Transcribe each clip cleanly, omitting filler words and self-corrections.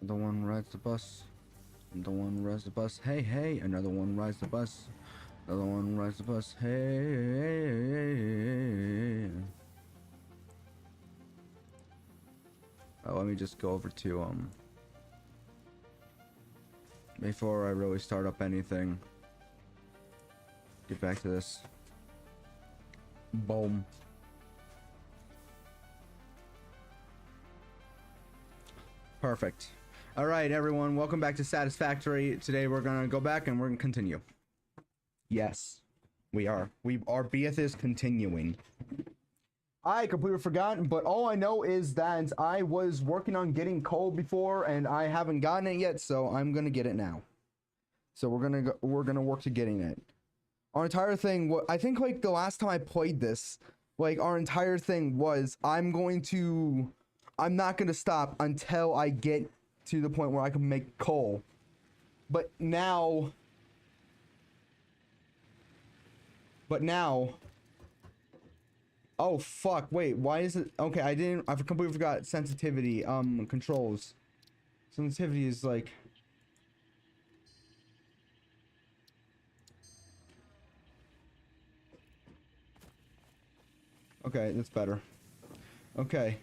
Another one rides the bus. Another one rides the bus. Hey, hey. Another one rides the bus. Another one rides the bus. Hey. Let me just go over to, before I really start up anything. Get back to this. Boom. Perfect. All right, everyone. Welcome back to Satisfactory. Today we're gonna go back and we're gonna continue. Yes, we are. Our BF is continuing. I completely forgot, but all I know is that I was working on getting coal before, and I haven't gotten it yet, so I'm gonna get it now. So we're gonna work to getting it. Our entire thing, I think, like, the last time I played this, like, our entire thing was I'm not gonna stop until I get to the point where I can make coal. But now, oh fuck, wait, why is it, okay, I completely forgot sensitivity, controls. Sensitivity is like, okay, that's better. Okay.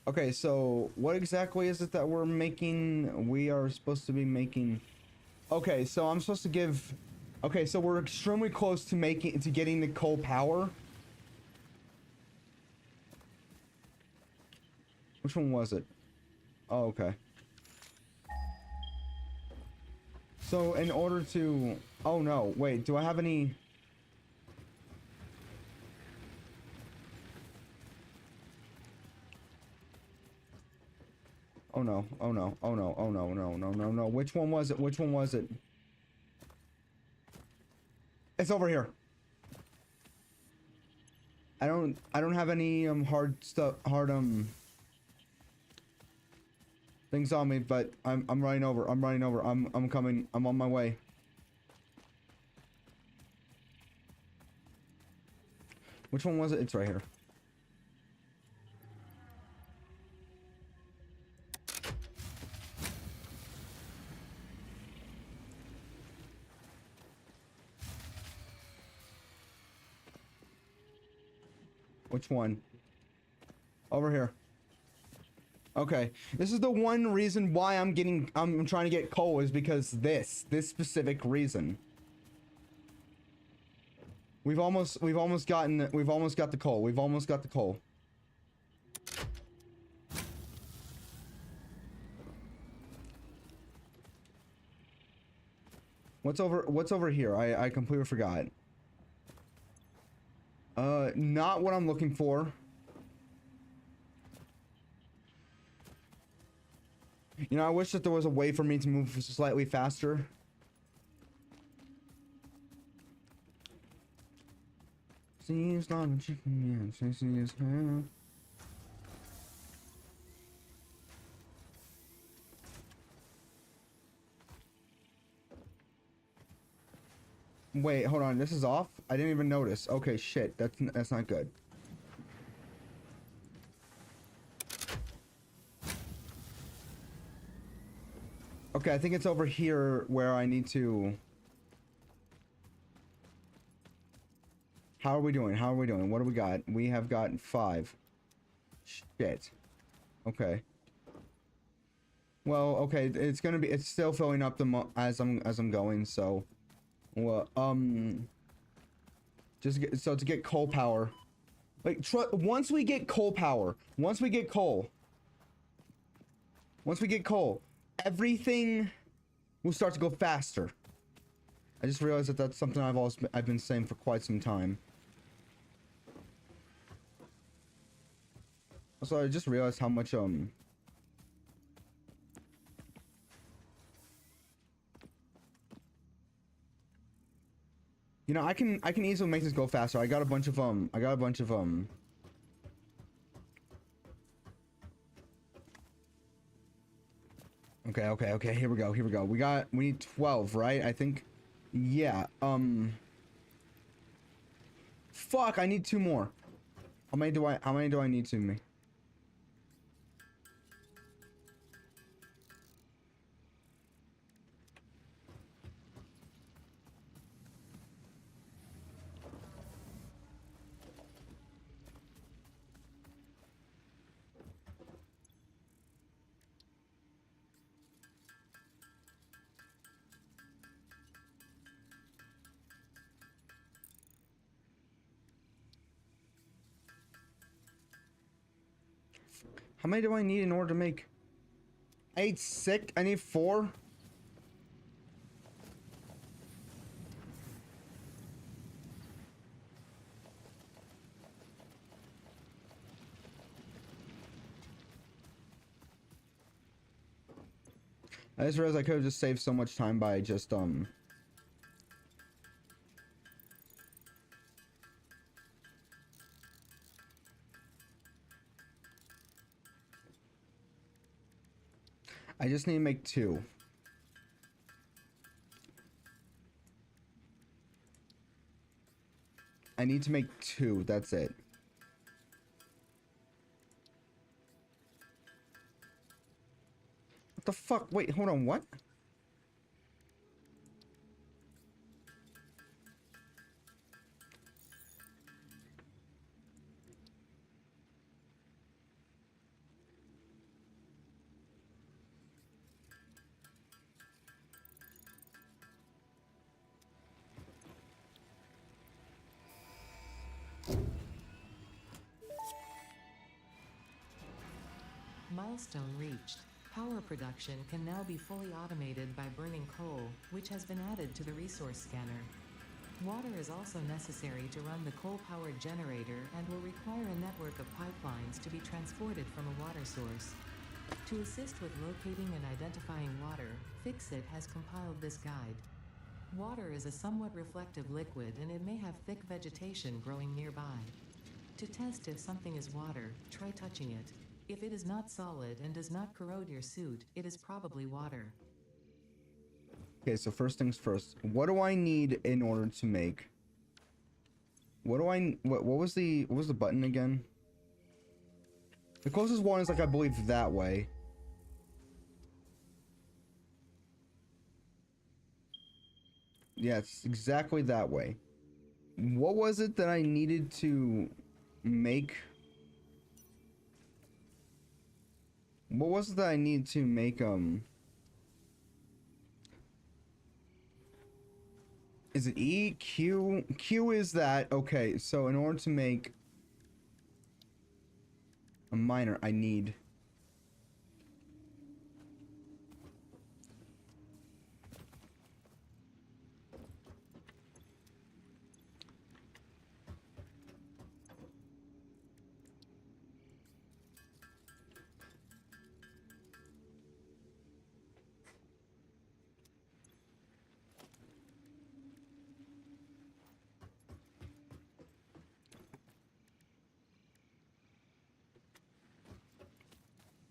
Okay, so what exactly is it that we're making? We are supposed to be making... Okay, so I'm supposed to give... Okay, so we're extremely close to getting the coal power. Which one was it? Oh, okay. So in order to... Oh no, wait, do I have any... Oh no, oh no, oh no, oh no, no, no, no, no. Which one was it? Which one was it? It's over here. I don't have any hard things on me, but I'm running over. I'm running over. I'm coming. I'm on my way. Which one was it? It's right here. Which one? Over here. Okay. This is the one reason why I'm trying to get coal, is because this specific reason. We've almost got the coal. We've almost got the coal. What's over here? I completely forgot. Not what I'm looking for. You know, I wish that there was a way for me to move slightly faster. Seems not a chicken, yeah, chasing his hair. Wait, hold on, this is off? I didn't even notice. Okay, shit, that's not good. Okay, I think it's over here where I need to... How are we doing? How are we doing? What do we got? We have gotten 5. Shit. Okay. Well, okay, it's still filling up as I'm going, so... Well, so to get coal power, like, once we get coal, everything will start to go faster. I just realized that that's something I've been saying for quite some time. Also, I just realized how much you know, I can easily make this go faster. I got a bunch of Okay, here we go. We need 12, right? I think. Yeah, fuck, I need 2 more. How many do I need to me? How many do I need in order to make? I need 6. I need 4. I just realized I could have just saved so much time by just I just need to make 2. I need to make 2, that's it. What the fuck? Wait, hold on, what? Milestone reached. Power production can now be fully automated by burning coal, which has been added to the resource scanner. Water is also necessary to run the coal-powered generator and will require a network of pipelines to be transported from a water source. To assist with locating and identifying water, Fixit has compiled this guide. Water is a somewhat reflective liquid and it may have thick vegetation growing nearby. To test if something is water, try touching it. If it is not solid and does not corrode your suit, it is probably water. Okay, so first things first. What do I need in order to make? What was the button again? The closest one is like I believe that way. Yeah, it's exactly that way. What was it that I needed to make? What was it that I needed to make, is it E? Q? Q is that. Okay, so in order to make a miner, I need...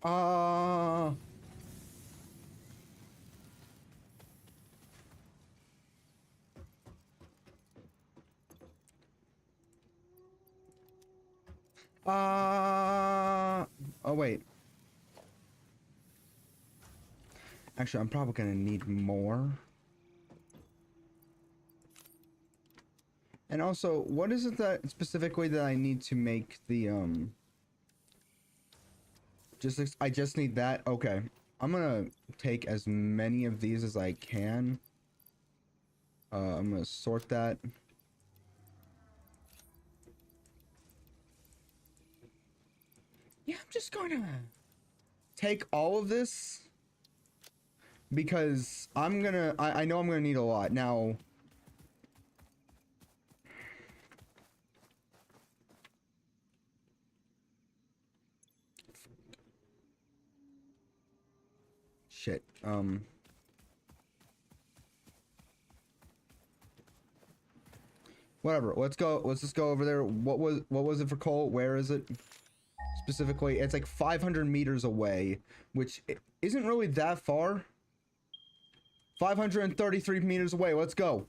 Uh... Oh, wait. Actually, I'm probably gonna need more. And also, what is it that specifically that I need to make the, I just need that? Okay. I'm gonna take as many of these as I can. I'm gonna sort that. Yeah, I'm just gonna take all of this because I know I'm gonna need a lot. Now, shit. Whatever. Let's go. Let's just go over there. What was it for coal? Where is it? Specifically, it's like 500 meters away, which isn't really that far. 533 meters away. Let's go.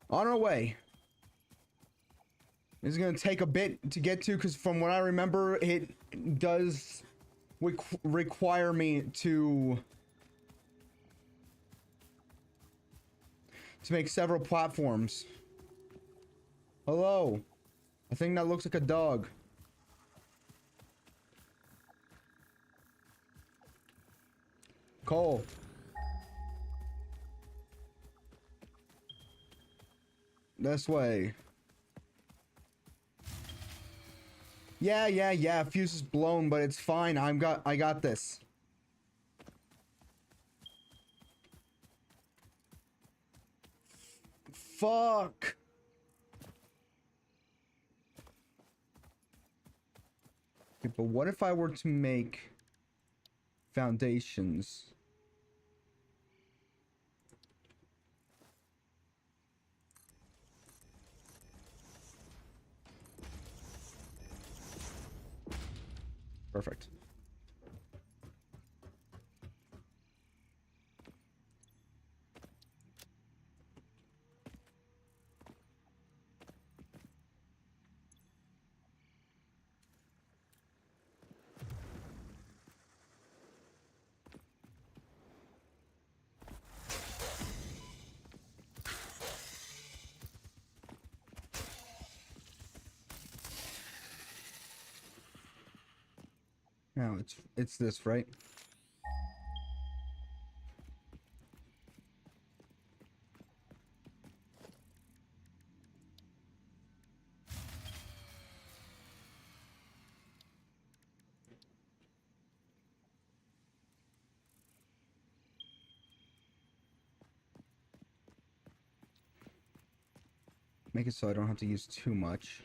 On our way. This is gonna take a bit to get to, because from what I remember, it does require me to make several platforms. Hello. A thing that looks like a dog. Coal. This way. Yeah. Fuse is blown, but it's fine. I got this. Fuck. Okay, but what if I were to make foundations? Perfect. Now it's this, right? Make it so I don't have to use too much.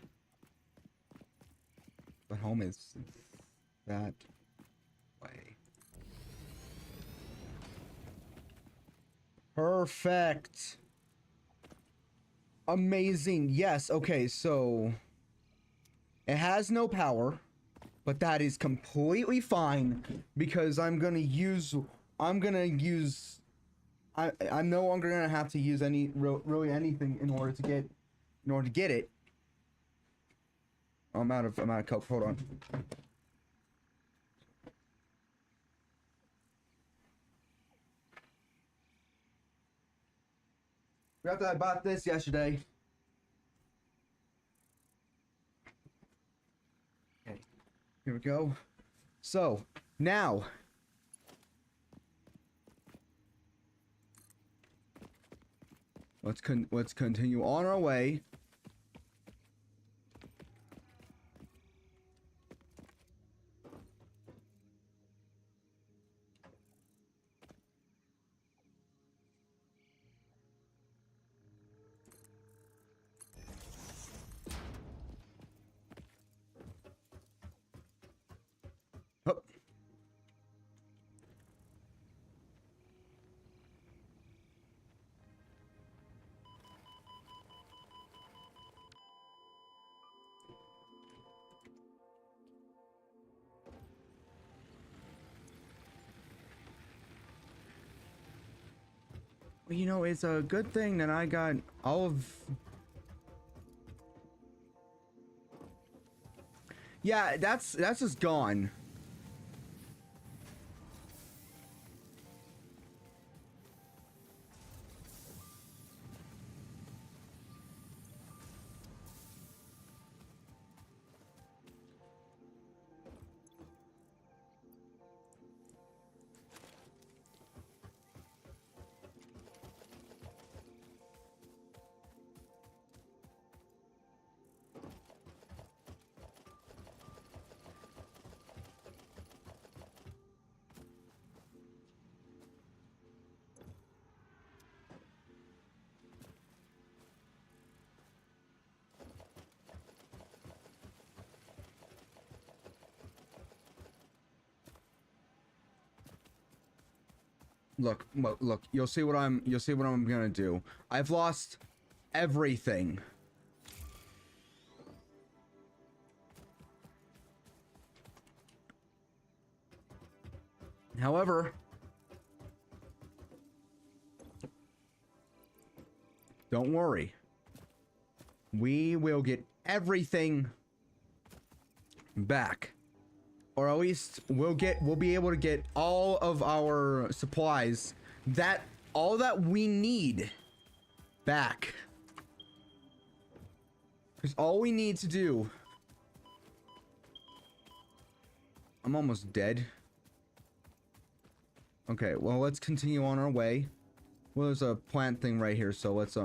But home is that way. Perfect. Amazing. Yes, okay, so it has no power, but that is completely fine because I'm no longer gonna have to use really anything in order to get it. I'm out of coke. Hold on. After I bought this yesterday. Okay, here we go. So now, let's continue on our way. Hup. Well, you know, it's a good thing that I got all of... Yeah, that's just gone. Look, you'll see what I'm gonna do. I've lost everything. However, don't worry. We will get everything back. Or at least we'll be able to get all of our supplies, all that we need back. Because all we need to do... I'm almost dead. Okay, well, let's continue on our way. Well, there's a plant thing right here, so let's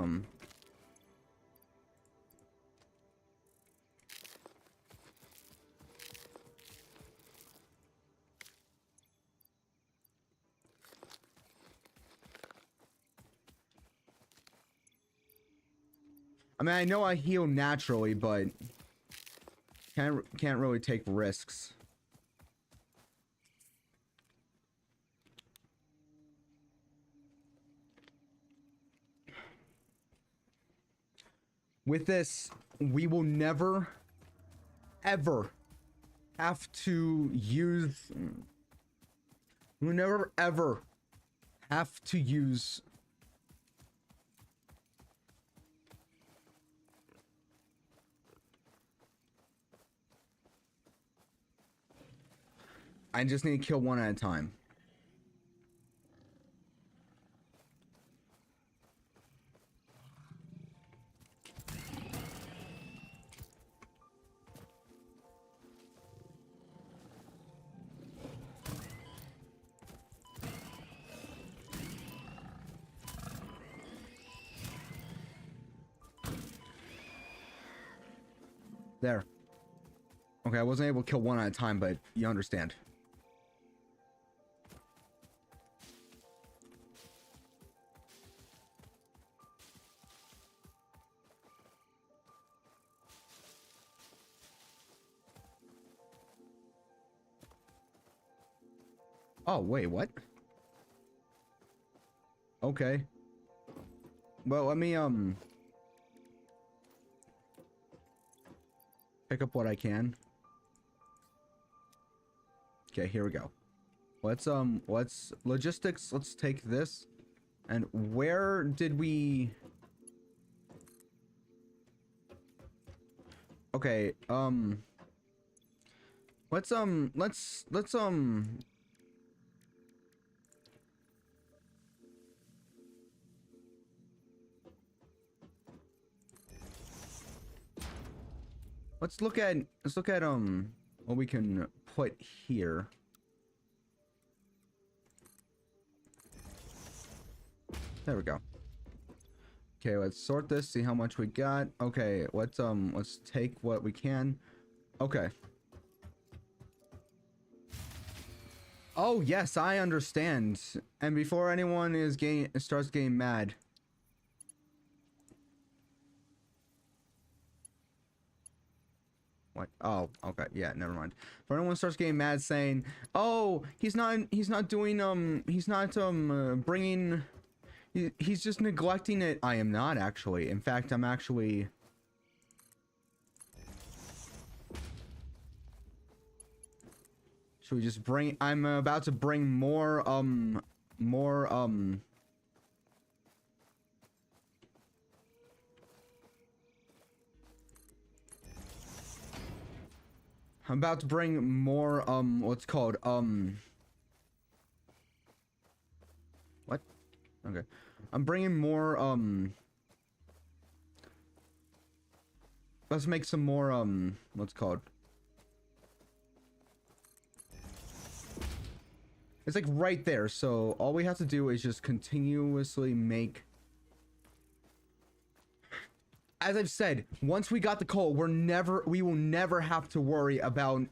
I mean, I know I heal naturally, but can't really take risks. With this, we will never, ever have to use... We'll never, ever have to use... I just need to kill one at a time. There. Okay, I wasn't able to kill one at a time, but you understand. Oh, wait, what? Okay. Well, let me, pick up what I can. Okay, here we go. Let's logistics, let's take this. And where did we... Okay, let's look at what we can put here. There we go. Okay, let's sort this, see how much we got. Okay, let's take what we can. Okay. Oh, yes, I understand. And before anyone starts getting mad. What? Oh, okay. Yeah, never mind. If anyone starts getting mad saying, "Oh, he's not doing bringing he's just neglecting it." I am not actually. In fact, I'm actually Should we just bring I'm about to bring more I'm about to bring more what's called what? Okay. I'm bringing more let's make some more what's called, it's like right there, so all we have to do is just continuously make. As I've said, once we got the coal, we will never have to worry about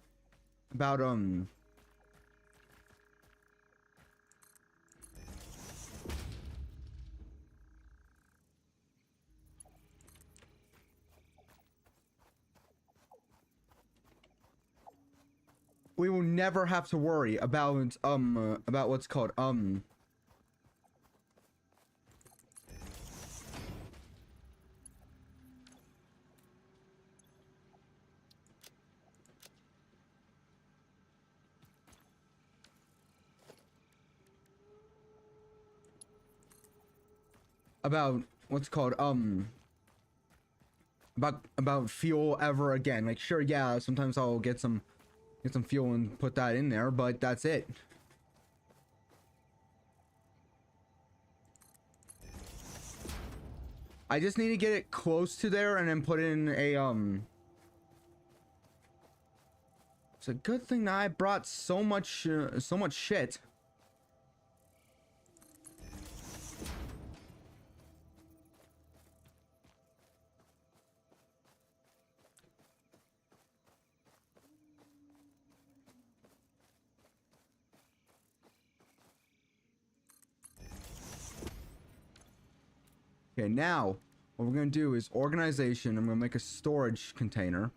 we will never have to worry about what's called about what's called about fuel ever again. Like, sure, yeah, sometimes I'll get some fuel and put that in there, but that's it. I just need to get it close to there and then put in a it's a good thing that I brought so much shit. Okay, now what we're gonna do is organization. I'm gonna make a storage container.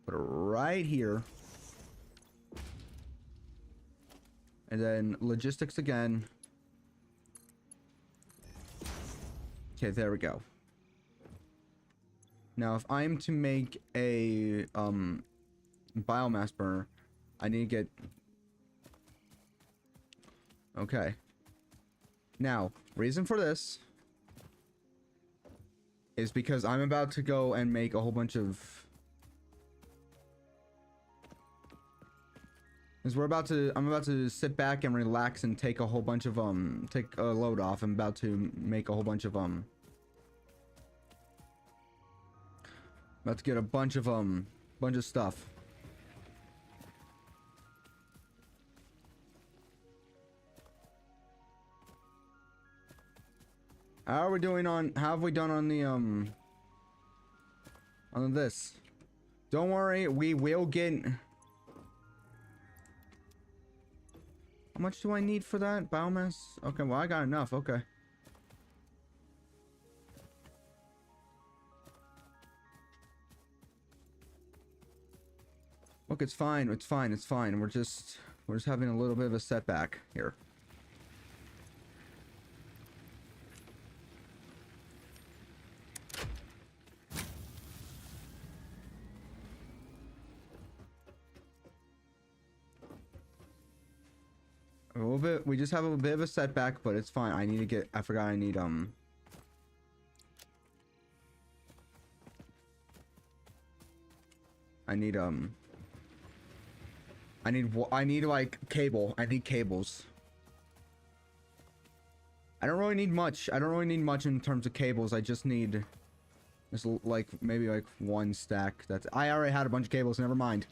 Put it right here. And then logistics again. Okay, there we go. Now, if I'm to make a biomass burner, I need to get... Okay. Now, reason for this is because I'm about to go and make a whole bunch of... I'm about to sit back and relax and take a whole bunch of take a load off. I'm about to make a whole bunch of about to get a bunch of stuff. How are we doing on, how have we done on the on this? Don't worry, we will get... How much do I need for that? Biomass? Okay, well, I got enough. Okay. Look, it's fine. It's fine. It's fine. We're just having a little bit of a setback here. A little bit, we just have a bit of a setback, but it's fine. I need to get, I forgot I need, I need like cable. I need cables. I don't really need much. I don't really need much in terms of cables. I just need just like maybe like one stack. That's, I already had a bunch of cables. Never mind.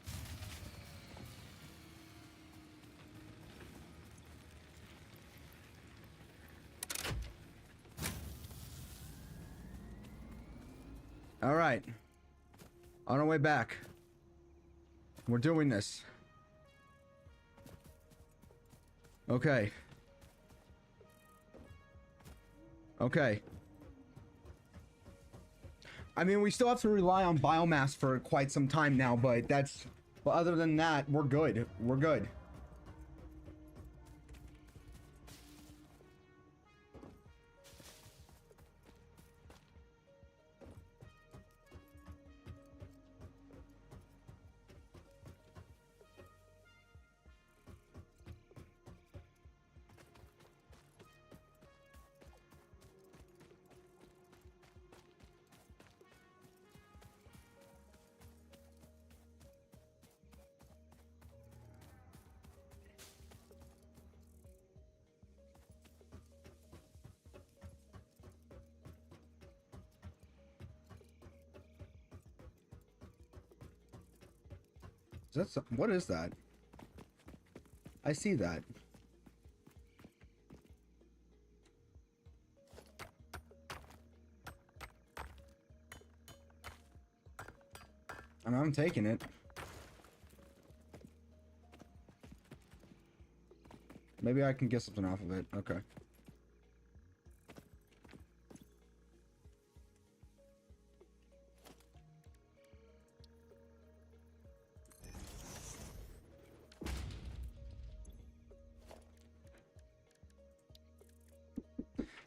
All right. On our way back. We're doing this. Okay. Okay. I mean, we still have to rely on biomass for quite some time now, but that's... But other than that, we're good. We're good. Is that what is that? I see that. I'm taking it. Maybe I can get something off of it. Okay.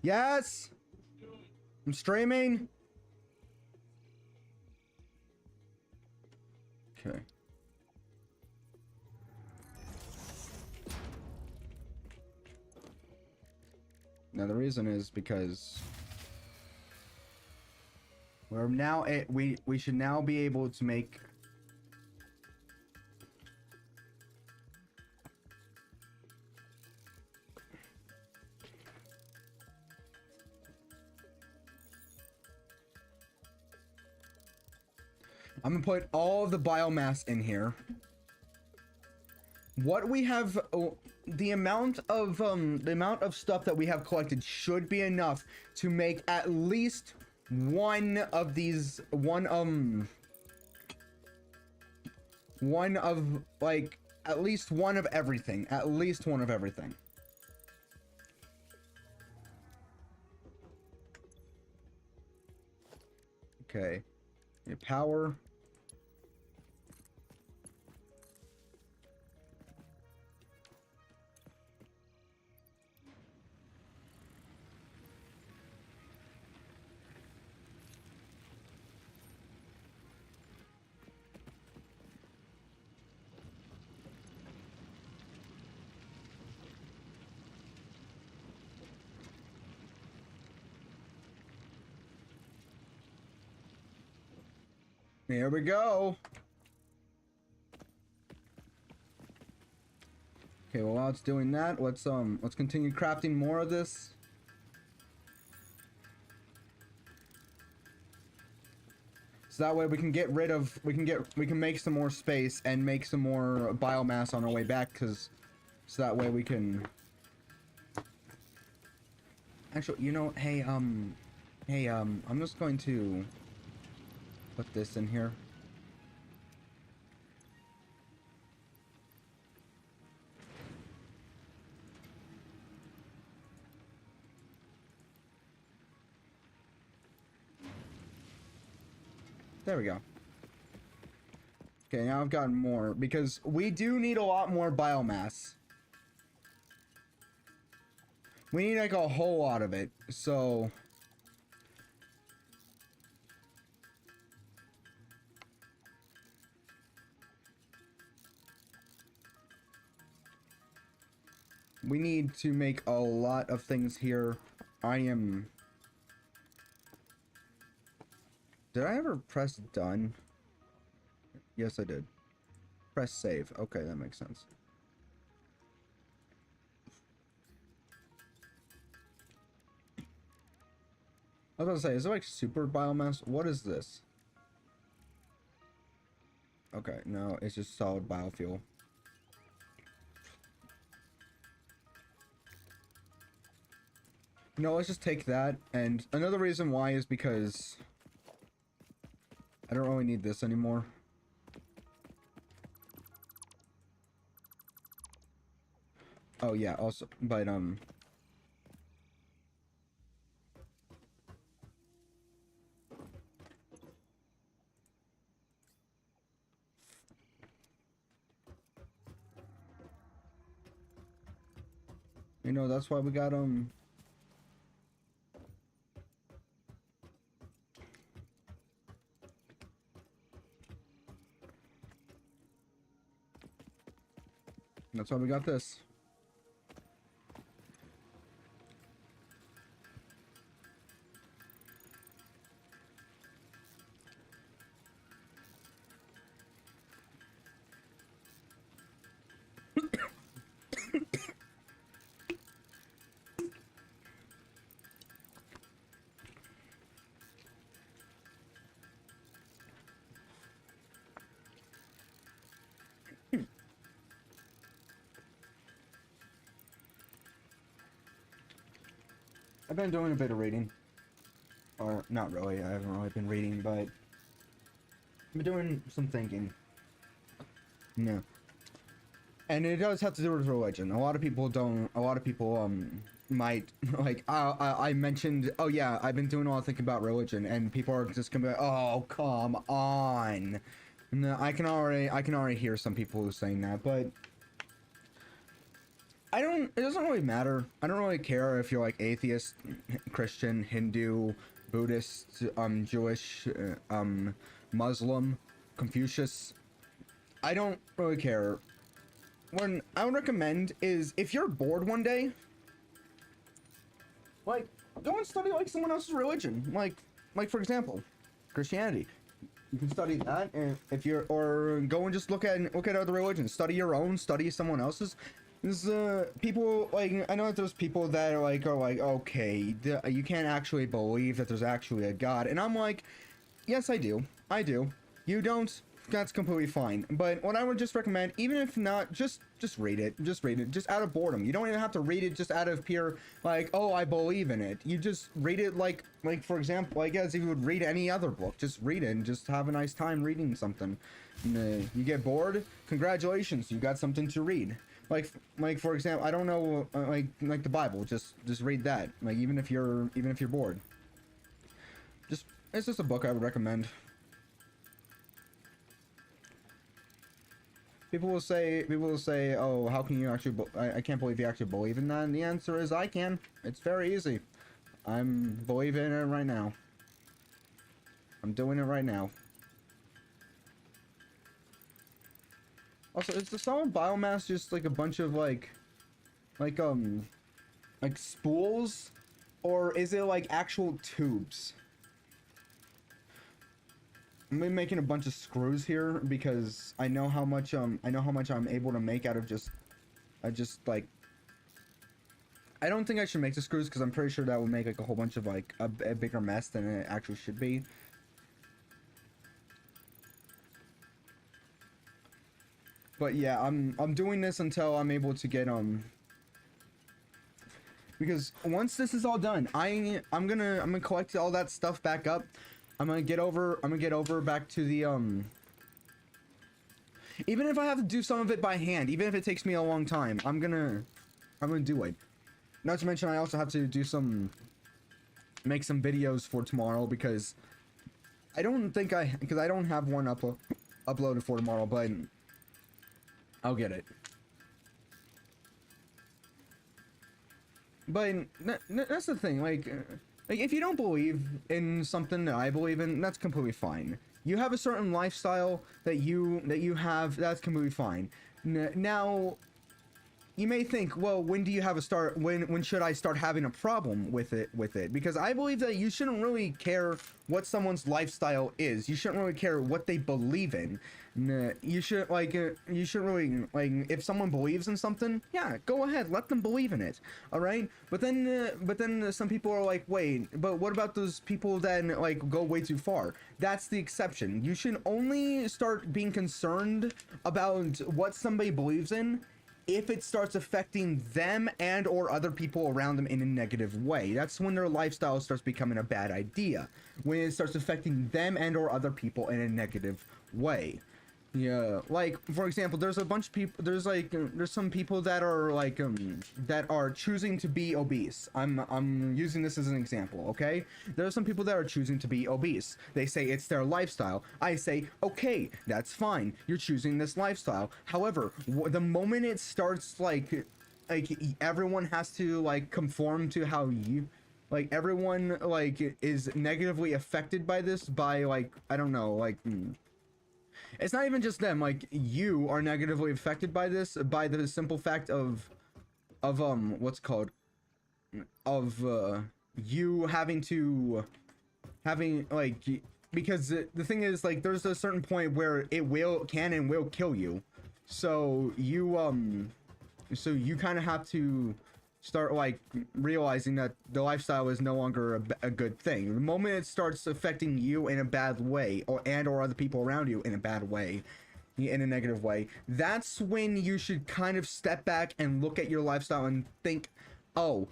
Yes! I'm streaming. Okay. Now the reason is because we're now we should now be able to make I'm gonna put all of the biomass in here. What we have, the amount of stuff that we have collected should be enough to make at least one of these, one of like at least one of everything, Okay. Your power. Here we go. Okay, well, while it's doing that, let's continue crafting more of this. So that way we can get rid of, we can make some more space and make some more biomass on our way back, cause so that way we can. Actually, you know, hey, I'm just going to put this in here. There we go. Okay, now I've gotten more, because we do need a lot more biomass. We need like a whole lot of it, so... we need to make a lot of things here. I am... Did I ever press done? Yes, I did. Press save. Okay, that makes sense. I was about to say, is it like super biomass? What is this? Okay, no, it's just solid biofuel. No, let's just take that. And another reason why is because I don't really need this anymore. Oh yeah, also, but you know, that's why we got that's why we got this. I've been doing a bit of reading. Or, not really, I haven't really been reading, but I've been doing some thinking. Yeah. And it does have to do with religion. A lot of people might, like, I mentioned, oh yeah, I've been doing a lot of thinking about religion, and people are just gonna be like, oh, come on. No, I can already hear some people saying that, but it doesn't really matter. I don't really care if you're like atheist, Christian, Hindu, Buddhist, Jewish, Muslim, Confucius. I don't really care. What I would recommend is, if you're bored one day, like, go and study like someone else's religion. Like for example, Christianity. You can study that, and if you're, or go and just look at other religions. Study your own, study someone else's. There's people, like, I know that there's people that are like, okay, you can't actually believe that there's actually a God, and I'm like, yes, I do. You don't. That's completely fine. But what I would just recommend, even if not, just read it. Just read it. Just out of boredom. You don't even have to read it just out of pure, like, oh, I believe in it. You just read it like for example, I guess if you would read any other book, just read it and just have a nice time reading something. And, you get bored, congratulations, you got something to read. Like for example, I don't know, like the Bible. Just read that. Like even if you're bored. Just It's just a book I would recommend. People will say, oh, how can you actually, I can't believe you actually believe in that. And the answer is I can. It's very easy. I'm believing in it right now. I'm doing it right now. Also, is the solid biomass just like a bunch of like spools? Or is it like actual tubes? I'm making a bunch of screws here because I know how much I'm able to make out of just like, I don't think I should make the screws because I'm pretty sure that would make like a whole bunch of like a bigger mess than it actually should be. But yeah, I'm doing this until I'm able to get because once this is all done, I'm gonna collect all that stuff back up. I'm gonna get over back to the even if I have to do some of it by hand, even if it takes me a long time, I'm gonna do it. Not to mention I also have to do make some videos for tomorrow because I don't have one uploaded for tomorrow, but I'll get it. But that's the thing, like if you don't believe in something that I believe in, that's completely fine. You have a certain lifestyle that you have, that's completely fine. Now, you may think, well, when do you have a start? When should I start having a problem with it? Because I believe that you shouldn't really care what someone's lifestyle is. You shouldn't really care what they believe in. You should you should really if someone believes in something, yeah, go ahead, let them believe in it. All right, but then some people are like, wait, but what about those people that like go way too far? That's the exception. You should only start being concerned about what somebody believes in if it starts affecting them and or other people around them in a negative way. That's when their lifestyle starts becoming a bad idea. When it starts affecting them and or other people in a negative way. Yeah, like for example, there's a bunch of people, there's some people that are that are choosing to be obese. I'm using this as an example, okay? There are some people that are choosing to be obese. They say it's their lifestyle. I say, okay, that's fine. You're choosing this lifestyle. However, the moment it starts like everyone has to like conform to how you, like everyone like is negatively affected by this by like, I don't know, like it's not even just them, like you are negatively affected by this by the simple fact of what's called of you having like, because the thing is like there's a certain point where it can and will kill you, so you kind of have to start like realizing that the lifestyle is no longer a good thing. The moment it starts affecting you in a bad way, or other people around you in a bad way, in a negative way, that's when you should kind of step back and look at your lifestyle and think, oh,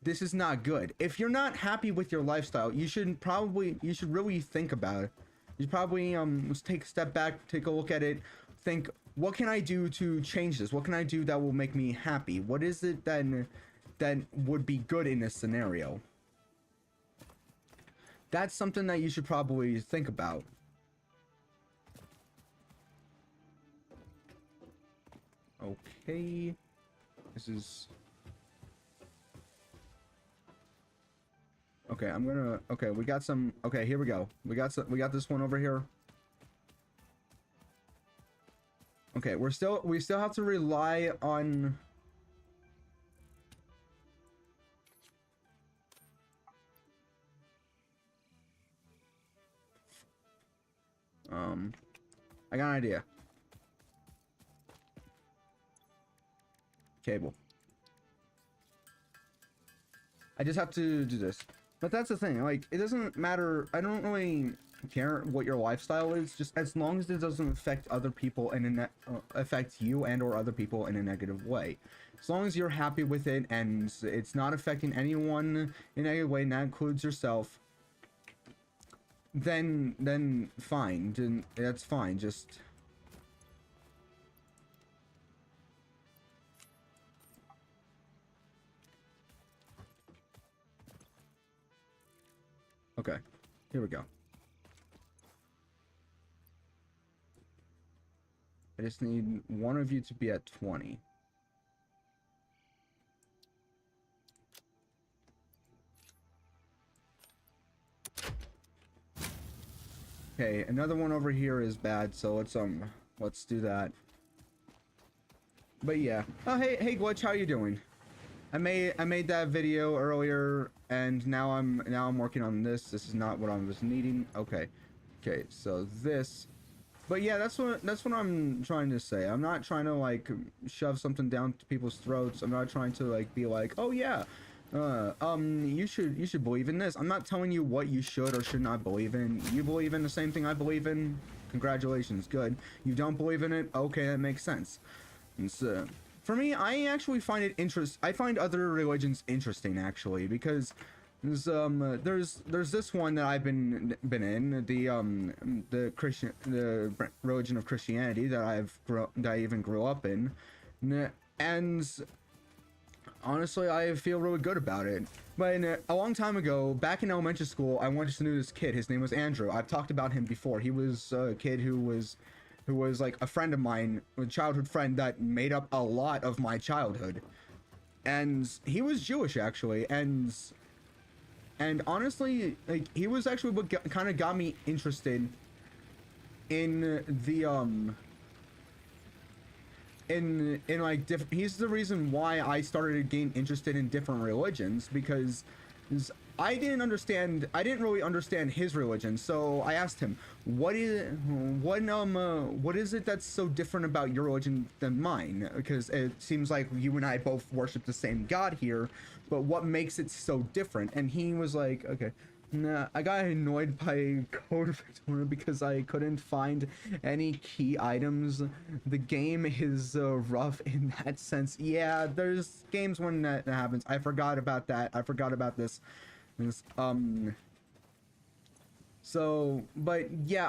this is not good. If you're not happy with your lifestyle, you should really think about it. You should probably take a step back, take a look at it, think, what can I do to change this? What can I do that will make me happy? What is it then that would be good in this scenario? That's something that you should probably think about. Okay, this is okay. Okay, we got some. Okay, here we go. We got this one over here. Okay, we still have to rely on I got an idea. Cable. I just have to do this. But that's the thing, like, it doesn't matter. I don't really care what your lifestyle is, just as long as it doesn't affect other people and affect you and or other people in a negative way. As long as you're happy with it and it's not affecting anyone in any way, and that includes yourself, then fine. Then that's fine. Just okay. Here we go. I just need one of you to be at 20. Okay, another one over here is bad, so let's do that. But yeah. Oh, hey Glitch, how you doing? I made that video earlier, and now I'm working on this. This is not what I was needing. Okay. Okay, so this. But yeah, that's what I'm trying to say. I'm not trying to like shove something down to people's throats. I'm not trying to like be like, "Oh yeah, you should believe in this." I'm not telling you what you should or should not believe in. You believe in the same thing I believe in. Congratulations, good. You don't believe in it? Okay, that makes sense. And so, for me, I actually find it I find other religions interesting actually, because there's this one that I've been in, the religion of Christianity that I even grew up in, and honestly I feel really good about it. But a long time ago, back in elementary school, I wanted to know this kid. His name was Andrew. I've talked about him before. He was a kid who was like a friend of mine, a childhood friend that made up a lot of my childhood, and he was Jewish actually, and honestly, like, he was actually what kind of got me interested in the in like different. He's the reason why I started to gain interested in different religions, because I didn't really understand his religion. So I asked him, what is it that's so different about your religion than mine? Because it seems like you and I both worship the same God here, but what makes it so different? And he was like, okay. Nah, I got annoyed by Code Victoria because I couldn't find any key items. The game is rough in that sense. Yeah, there's games when that happens. I forgot about that. I forgot about this. So, but yeah,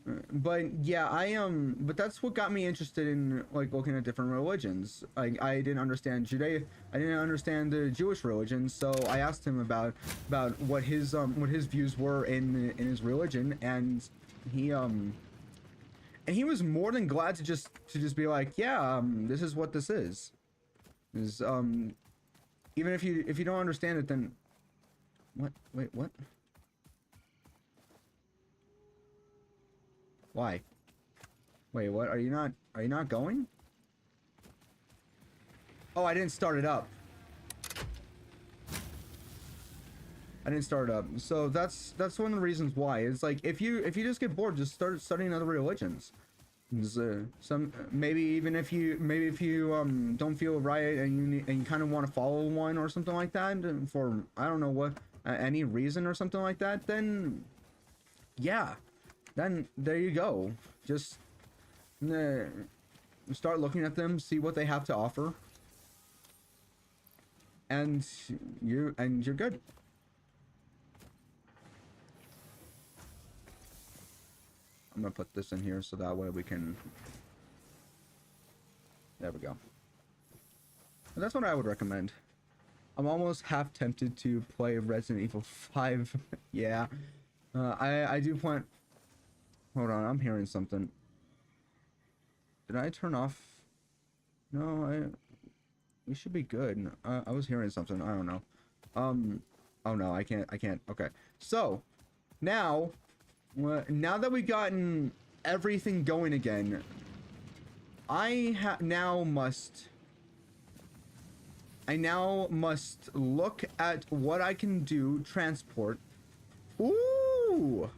but that's what got me interested in like looking at different religions. Like, I didn't understand the Jewish religion, so I asked him about what his views were in his religion, and he was more than glad to just be like, yeah, this is what this is. Even if you don't understand it, then what? Wait, what? Why? Wait, what? Are you not going? Oh, I didn't start it up. I didn't start it up. So that's one of the reasons why. It's like, if you just get bored, just start studying other religions. Maybe if you don't feel right and you kind of want to follow one or something like that for, I don't know what, any reason or something like that, then yeah, then there you go. Just start looking at them, see what they have to offer, and you're good. I'm gonna put this in here so that way we can. There we go. And that's what I would recommend. I'm almost half tempted to play Resident Evil 5. Yeah. I do plan. Hold on, I'm hearing something. Did I turn off? No, we should be good. I was hearing something. I don't know. Oh no, I can't. Okay. So, now that we've gotten everything going again, I now must look at what I can do. Transport. Ooh!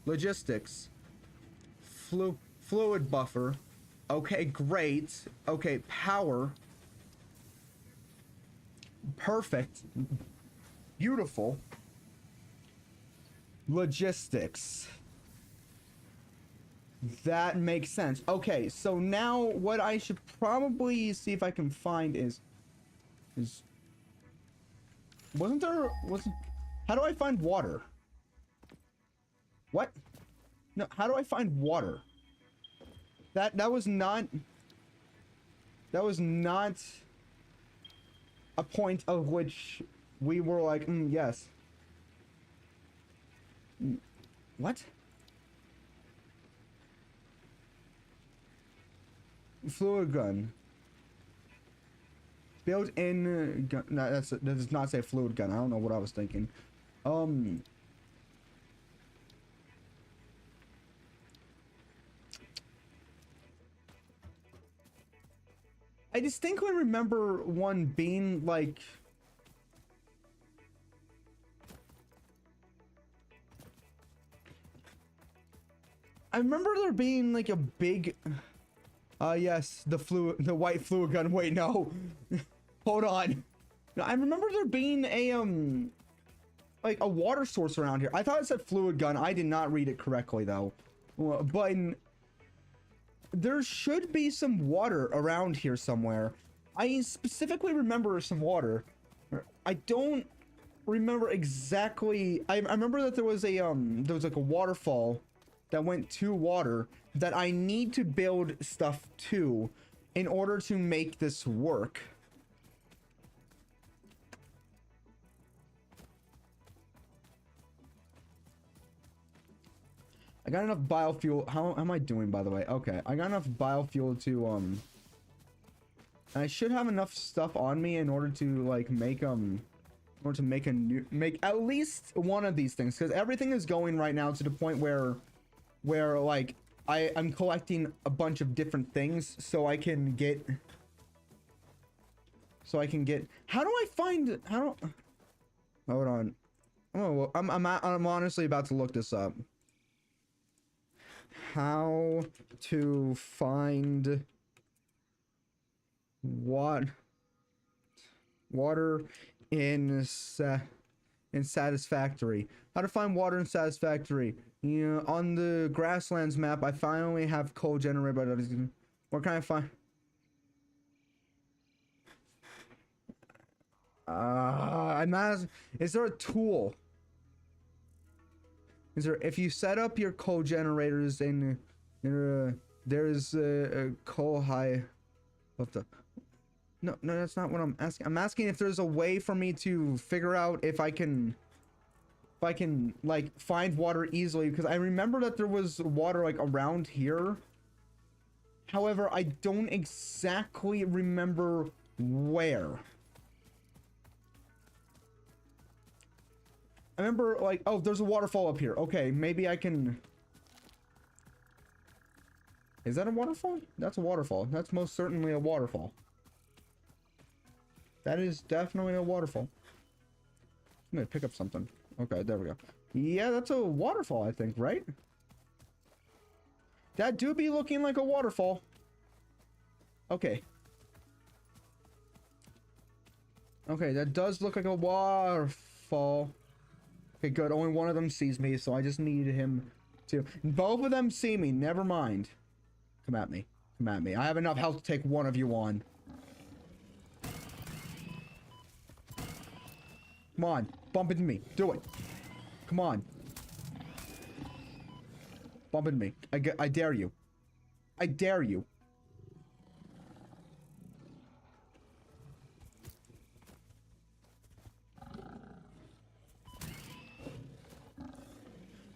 Logistics. Fluid buffer. Okay, great. Okay, power. Perfect. Beautiful. Logistics. That makes sense. Okay, so now what I should probably see if I can find is how do I find water? What? No, how do I find water? That was not a point of which we were like, yes. What? Fluid gun. Built-in gun. No, that does not say fluid gun. I don't know what I was thinking. I distinctly remember one being like... I remember there being like a big... yes, the white fluid gun. Wait, no. Hold on. No, I remember there being a, like a water source around here. I thought it said fluid gun. I did not read it correctly though. But there should be some water around here somewhere. I specifically remember some water. I don't remember exactly. I remember that there was like a waterfall that went to water that I need to build stuff to in order to make this work. I got enough biofuel. How am I doing, by the way? Okay, I got enough biofuel to I should have enough stuff on me in order to like make make at least one of these things, because everything is going right now to the point where like I'm collecting a bunch of different things so I can get how do I find hold on. Oh, I'm honestly about to look this up. How to find water in Satisfactory. How to find water in Satisfactory. You know, on the grasslands map, I finally have coal generator, but where can I find? I'm asking, is there a tool? Is there, if you set up your coal generators in there's a coal high, what the? No, that's not what I'm asking. I'm asking if there's a way for me to figure out if I can like find water easily, because I remember that there was water like around here. However, I don't exactly remember where. I remember like, oh, there's a waterfall up here. Okay, maybe I can... Is that a waterfall? That's a waterfall. That's most certainly a waterfall. That is definitely a waterfall. I'm gonna pick up something. Okay, there we go. Yeah, that's a waterfall, I think, right? That do be looking like a waterfall. Okay. Okay, that does look like a waterfall. Okay, good. Only one of them sees me, so I just need him to... Both of them see me. Never mind. Come at me. Come at me. I have enough health to take one of you on. Come on. Bump into me. Do it. Come on. Bump into me. I dare you. I dare you.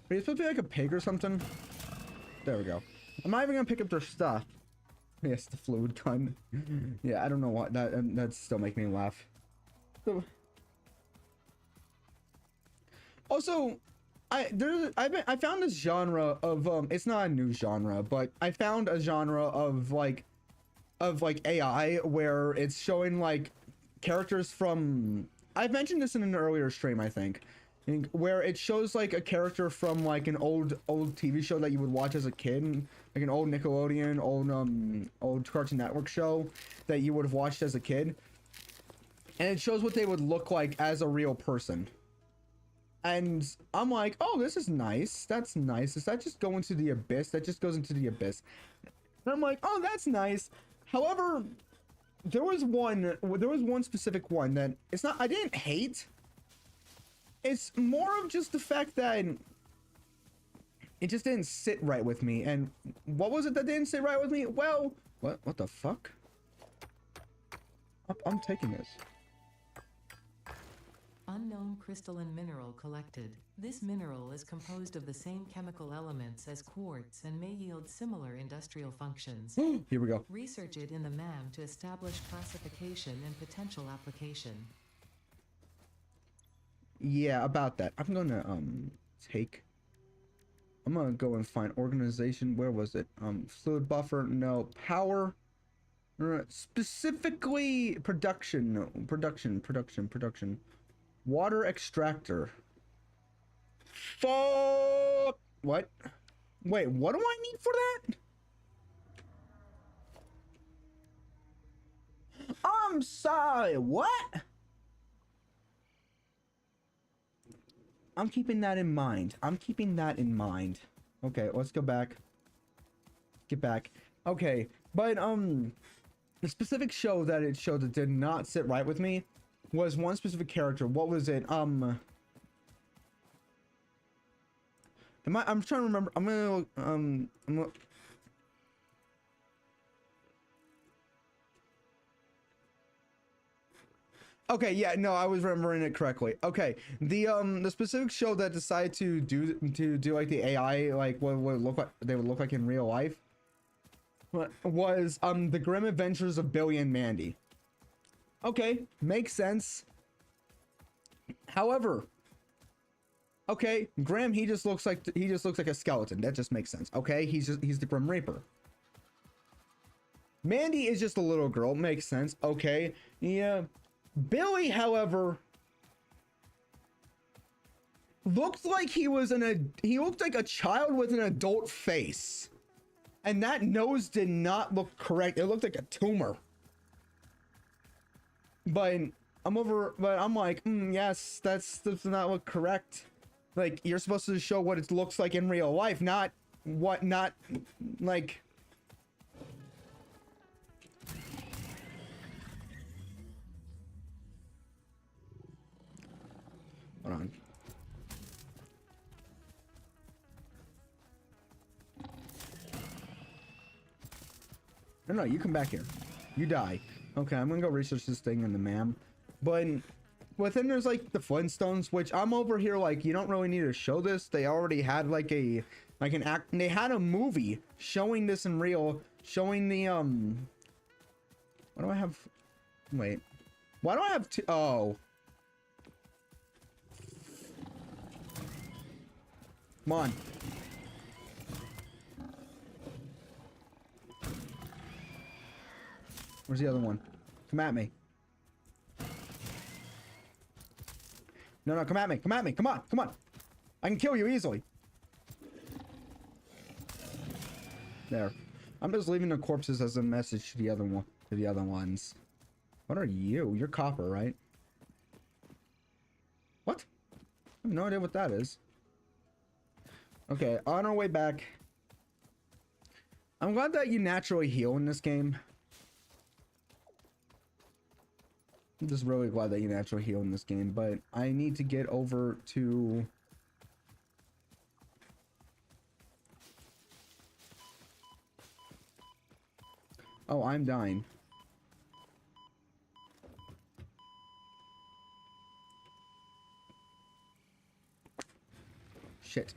Are you supposed to be like a pig or something? There we go. I'm not even gonna pick up their stuff. Yes, the fluid gun. Yeah, I don't know what that still make me laugh. So, also, I found this genre of it's not a new genre, but I found a genre of like AI where it's showing like characters from... I've mentioned this in an earlier stream, I think, where it shows like a character from like an old TV show that you would watch as a kid, like an old Nickelodeon, old Cartoon Network show that you would have watched as a kid, and it shows what they would look like as a real person. And I'm like, oh, this is nice. That's nice. Does that just go into the abyss? That just goes into the abyss. And I'm like, oh, that's nice. However, there was one specific one that it's not, I didn't hate. It's more of just the fact that it just didn't sit right with me. And what was it that didn't sit right with me? Well, what the fuck? I'm taking this. Unknown crystalline mineral collected. This mineral is composed of the same chemical elements as quartz and may yield similar industrial functions. Here we go. Research it in the MAM to establish classification and potential application. Yeah, about that. I'm gonna go and find organization. Where was it? Fluid buffer, no. Power, specifically production, no. Production. Water extractor. Fuck. What? Wait, what do I need for that? I'm sorry, what? I'm keeping that in mind. Okay, let's go back. Get back. Okay, but the specific show that it showed that did not sit right with me was one specific character. What was it? I'm trying to remember. Okay, yeah, no, I was remembering it correctly. Okay, the specific show that decided to do like the AI, like what would look like they would look like in real life, was the Grim Adventures of Billy and Mandy. Okay, makes sense. However, okay, Grim, he just looks like a skeleton. That just makes sense. Okay, he's the Grim Reaper. Mandy is just a little girl. Makes sense. Okay, yeah. Billy, however, looked like he looked like a child with an adult face. And that nose did not look correct. It looked like a tumor. But I'm like, yes, that's not look correct. Like, you're supposed to show what it looks like in real life, not like. Hold on. No, you come back here. You die. Okay, I'm gonna go research this thing in the MAM. But then there's like the Flintstones, which I'm over here like, you don't really need to show this. They already had like an act. They had a movie showing this in real, showing the What do I have? Wait. Why do I have two? Oh. Come on. Where's the other one? Come at me. No, come at me. Come at me. Come on. Come on. I can kill you easily. There. I'm just leaving the corpses as a message to the other ones. What are you? You're copper, right? What? I have no idea what that is. Okay, on our way back. I'm glad that you naturally heal in this game. I'm just really glad that you naturally heal in this game, but I need to get over to... Oh, I'm dying. Shit.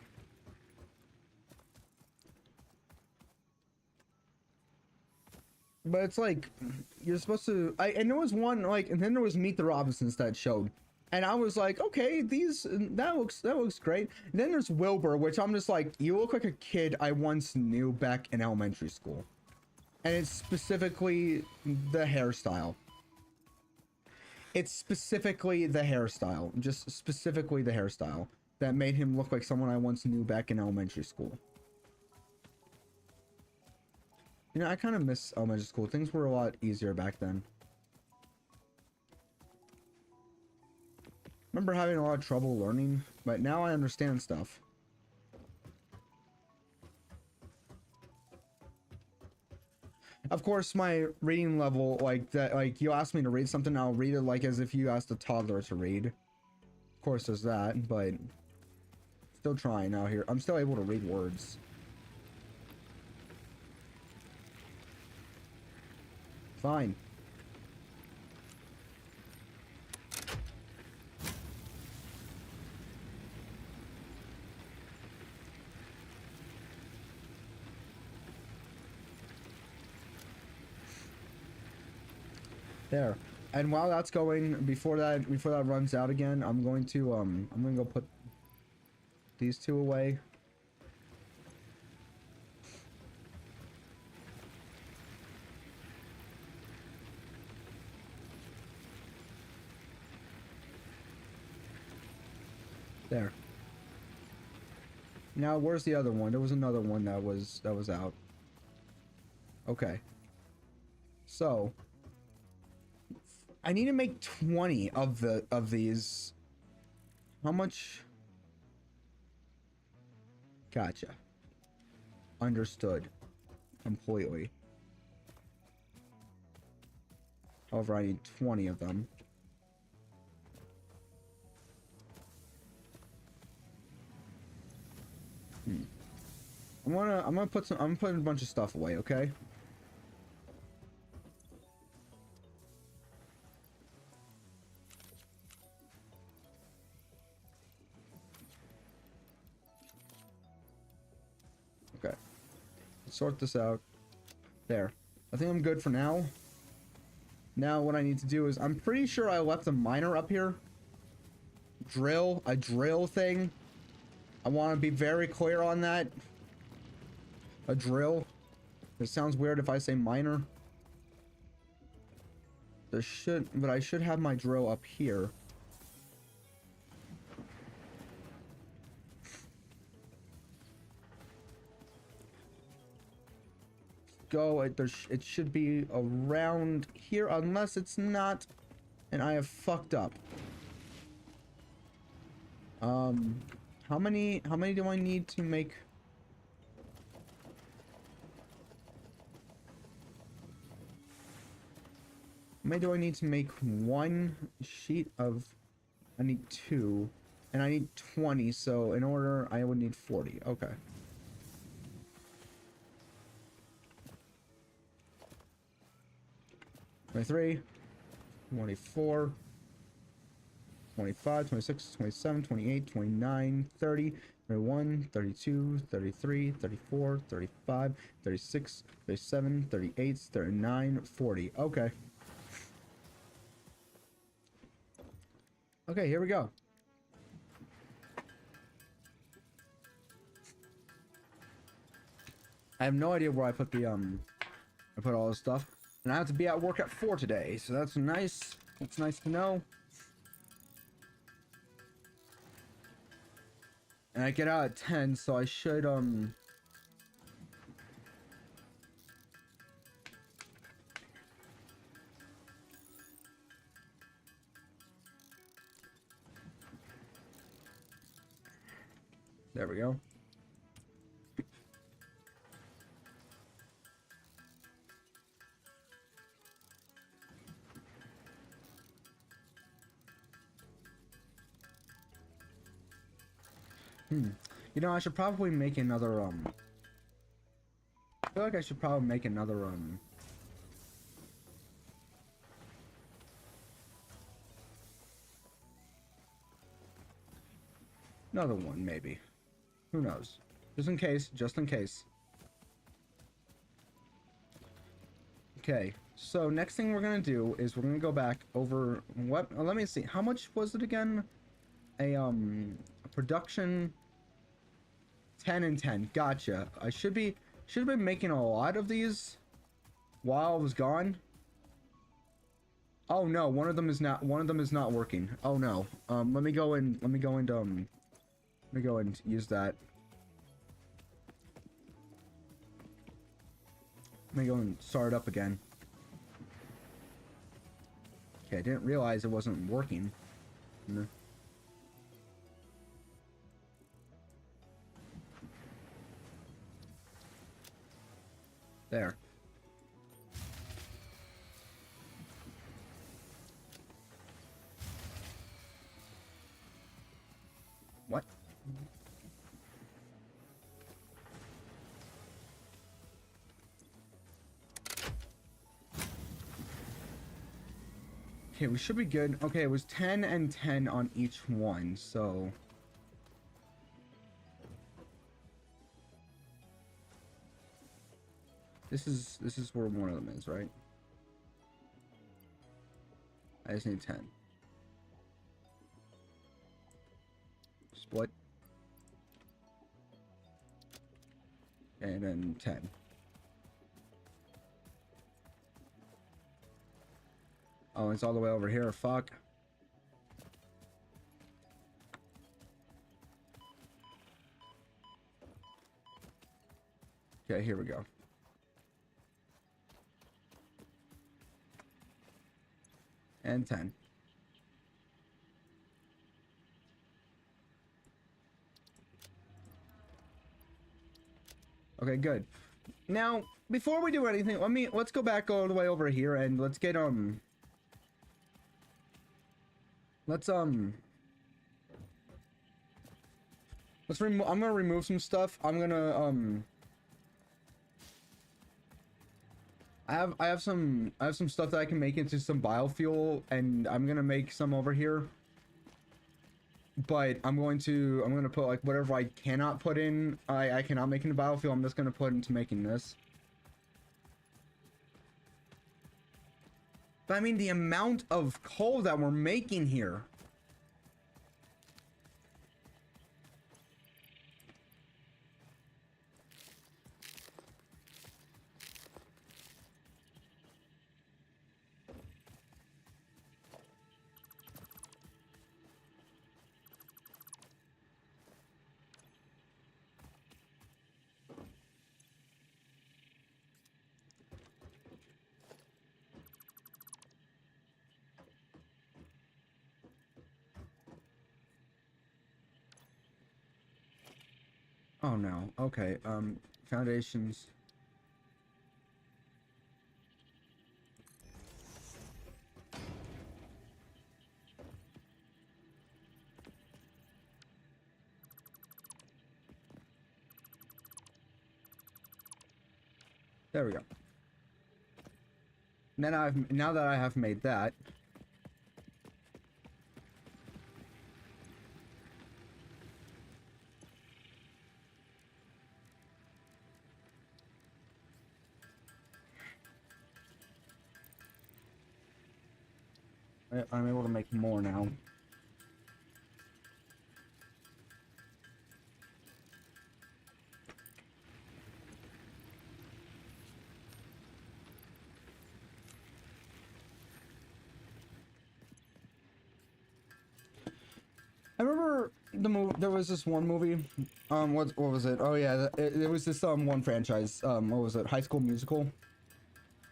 But it's like, you're supposed to, and there was one, like, and then there was Meet the Robinsons that showed. And I was like, okay, that looks great. And then there's Wilbur, which I'm just like, you look like a kid I once knew back in elementary school. And it's specifically the hairstyle. It's specifically the hairstyle. Just specifically the hairstyle that made him look like someone I once knew back in elementary school. You know, I kind of miss elementary school. Things were a lot easier back then. Remember having a lot of trouble learning, but now I understand stuff. Of course, my reading level, like that, like you ask me to read something, I'll read it like as if you asked a toddler to read. Of course, there's that, but still trying out here. I'm still able to read words. Fine. There. And while that's going, before that runs out again, I'm going to go put these two away. There. Now, where's the other one? There was another one that was out. Okay. So, I need to make 20 of these. How much? Gotcha. Understood. Completely. However, I need 20 of them. I'm gonna I'm putting a bunch of stuff away, okay? Okay. Let's sort this out. There. I think I'm good for now. Now what I need to do is, I'm pretty sure I left a miner up here. A drill thing. I want to be very clear on that. A drill. It sounds weird if I say miner. But I should have my drill up here. It should be around here, unless it's not, and I have fucked up. How many do I need to make? How many do I need to make one sheet of? I need 2, and I need 20, so in order I would need 40. Okay. $23, $24, $25, $26, $27, $28, $29, $30, $31, $32, $33, $34, $35, $36, $37, $38, $39, $40. Okay. Okay, here we go. I have no idea where I put the I put all this stuff. And I have to be at work at 4 today, so that's nice. That's nice to know. And I get out at 10, so I should there we go. You know, I should probably make another, I feel like I should probably make another, another one, maybe. Who knows? Just in case, just in case. Okay, so next thing we're gonna do is we're gonna go back over what, let me see, how much was it again? A production 10 and 10. Gotcha. I should have been making a lot of these while I was gone. Oh no, one of them is not working. Oh no. Let me go and use that. Let me go and start it up again. Okay, I didn't realize it wasn't working. There. What? Okay, we should be good. Okay, it was 10 and 10 on each one, so... This is where one of them is, right? I just need 10. Split. And then 10. Oh, it's all the way over here. Fuck. Okay, here we go. And 10. Okay, good. Now, before we do anything, let's go back all the way over here and let's get I'm gonna remove some stuff. I'm gonna I have some stuff that I can make into some biofuel, and I'm gonna make some over here. But I'm gonna put like whatever I cannot put in, I cannot make into biofuel. I'm just gonna put into making this. But I mean, the amount of coal that we're making here. Oh no. Okay. Foundations. There we go. Now that I have made that. I'm able to make more now. I remember the movie. There was this one movie. What was it? Oh yeah, it was this one franchise. What was it? High School Musical.